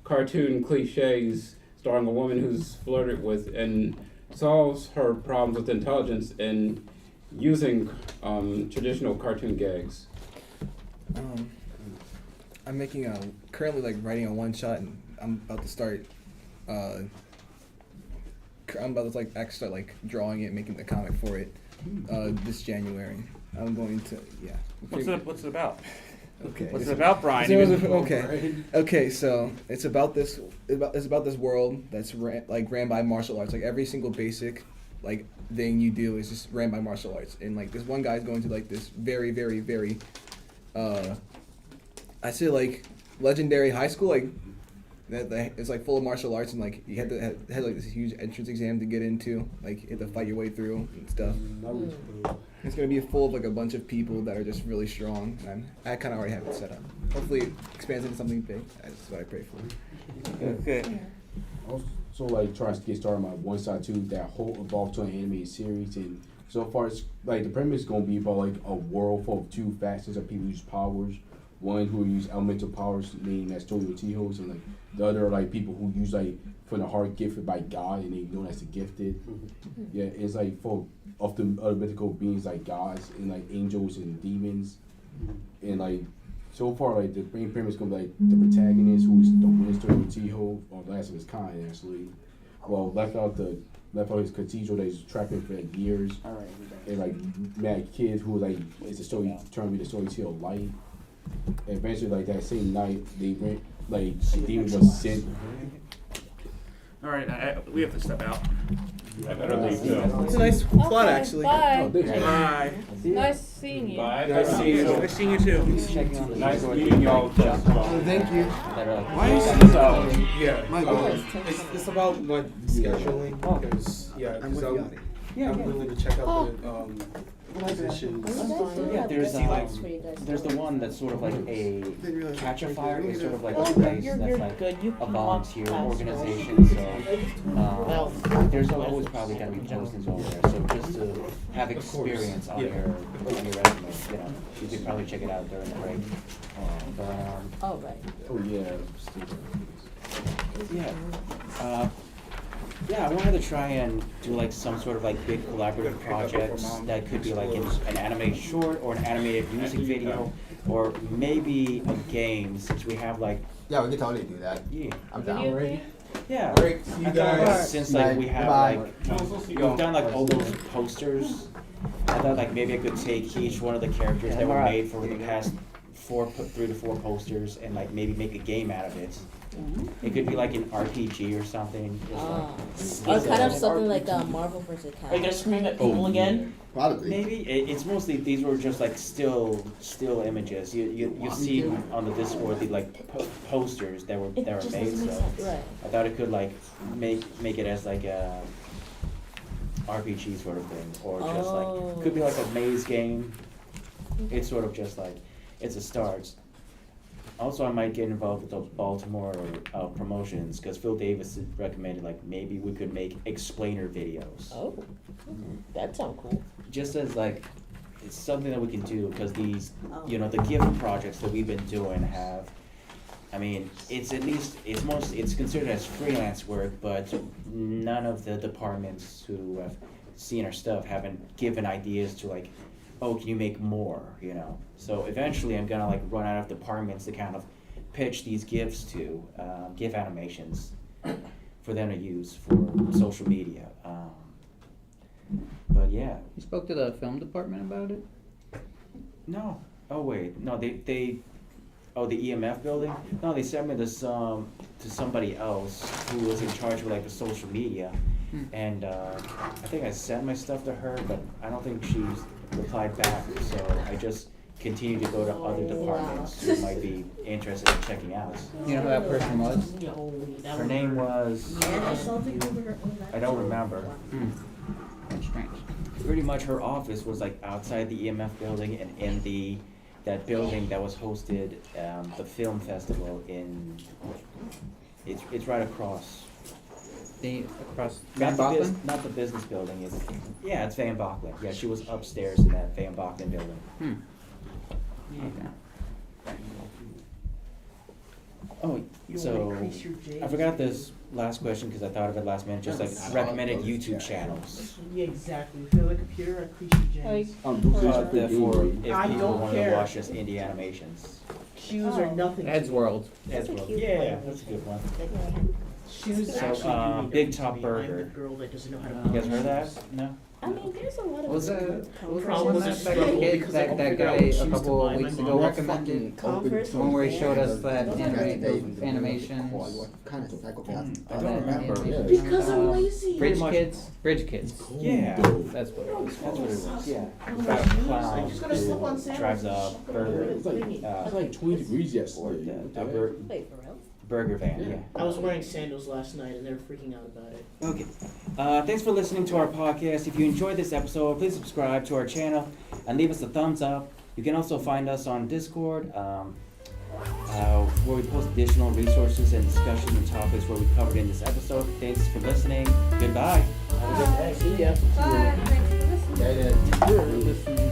cartoon cliches starring a woman who's flirted with and solves her problems with intelligence and using traditional cartoon gags. I'm making currently writing a one shot, and I'm about to start. I'm about to actually start drawing it, making the comic for it this January. I'm going to What's it about? Okay. What's it about, Brian? Okay. So it's about this. It's about this world that's ran by martial arts. Every single basic thing you do is just ran by martial arts. And this one guy's going to this very, very, very I say legendary high school that it's full of martial arts, and you had this huge entrance exam to get into. You had to fight your way through and stuff. It's gonna be full of a bunch of people that are just really strong, and I kind of already have it set up. Hopefully it expands into something big. That's what I pray for. Okay. Also trying to get started on my one side too, that whole evolved to an animated series, and so far it's the premise is gonna be about a world full of two factions of people who use powers. One who use elemental powers, meaning that's Toyotihos, and the other are people who use from the heart gifted by God, and they known as the gifted. Yeah, it's full of the other mythical beings gods and angels and demons, and so far the main premise is gonna be the protagonist, who is the Winsor McCay, or last of his kind actually. Well, left out his cathedral that he's trapped in for years, and mad kid who is the story turned to be the storyteller light. And eventually, that same night, they went, the demon was sent. All right, we have to step out. I better leave now. It's a nice plot, actually. Bye. Oh, thanks, Bye. Nice seeing you. Bye. Nice seeing you. Nice seeing you too. Nice meeting y'all. Thank you. Why is Yeah. My God. It's about scheduling because I'm willing to check out the positions. There's the one that's sort of a catch a fire. It's sort of a place You're that's good. You a can walk volunteer past. organization. So Well, there's always probably gonna be postings over there, so just to have experience on your resume, you know, you could probably check it out during the break. Oh, right. Oh yeah. Yeah, I wanted to try and do like some sort of like big collaborative projects that could be like an animated short or an animated music video, or maybe a game, since we have like. Yeah, we could totally do that. Yeah. I'm down. Yeah. Alright, see you I thought guys. since like we have Bye. we've done like all those posters, I thought like maybe I could take each one of the characters that were made for the past 3 to 4 posters and like maybe make a game out of it. It could be like an RPG or something. Or kind of something like Marvel vs. Capcom. Are you gonna scream at people again? Probably. Maybe it's mostly these were just like still images. You see on the Discord the like posters that were made. So Right. I thought it could like make it as like a RPG sort of thing, or just like could be like a maze game. It's sort of just like it's a start. Also, I might get involved with the Baltimore promotions because Phil Davis recommended like maybe we could make explainer videos. Oh, that sounds cool. Just as like it's something that we can do because these, you know, the gift projects that we've been doing have. I mean, it's at least it's considered as freelance work, but none of the departments who have seen our stuff haven't given ideas to like, oh, can you make more, you know? So eventually I'm gonna like run out of departments to kind of pitch these GIFs to, GIF animations for them to use for social media. But yeah. You spoke to the film department about it? No. Oh wait, no, the EMF building? No, they sent me this, to somebody else who was in charge of like the social media. And I think I sent my stuff to her, but I don't think she's replied back, so I just continue to go to other departments who might be interested in checking out. You know who that person was? Her name was, I don't remember. That's strange. Pretty much her office was like outside the EMF building and in that building that was hosted the film festival in, it's right across. Across Not Van the, Bockland? not the business building, it's Van Bockland. Yeah, she was upstairs in that Van Bockland building. Okay. Oh, so I forgot this last question because I thought of it last minute, just like recommended YouTube channels. Yeah, exactly. If you have a computer, increase your Like, J's. For if I people don't want to care. watch just indie animations. Shoes are nothing. to Ed's me. World. As well. Yeah, that's a good one. Shoes So, actually do mean Big nothing Top to me. Burger. I'm the girl that doesn't know how to. You guys heard that? No? I mean, there's a lot of. Was that Problems that and struggle kid because I that couldn't that figure out guy what a shoes to couple buy. of weeks My ago mom recommended? Converse. The one where he showed us that Those are animations. What kind of psychopath? I don't remember. Because I'm lazy. Bridge much- Kids. Bridge Kids. Yeah. That's what it was. That's what it was, yeah. I'm About a I'm clown just gonna slip on who sandals. drives a burger, It's like 20 degrees yesterday. What the heck? Wait, for real? burger van, yeah. I was wearing sandals last night and they were freaking out about it. Okay. Thanks for listening to our podcast. If you enjoyed this episode, please subscribe to our channel and leave us a thumbs up. You can also find us on Discord, where we post additional resources and discussions and topics where we covered in this episode. Thanks for listening. Goodbye. Have a good day. See ya. Bye. Thanks for listening. Yeah, it is. Listening.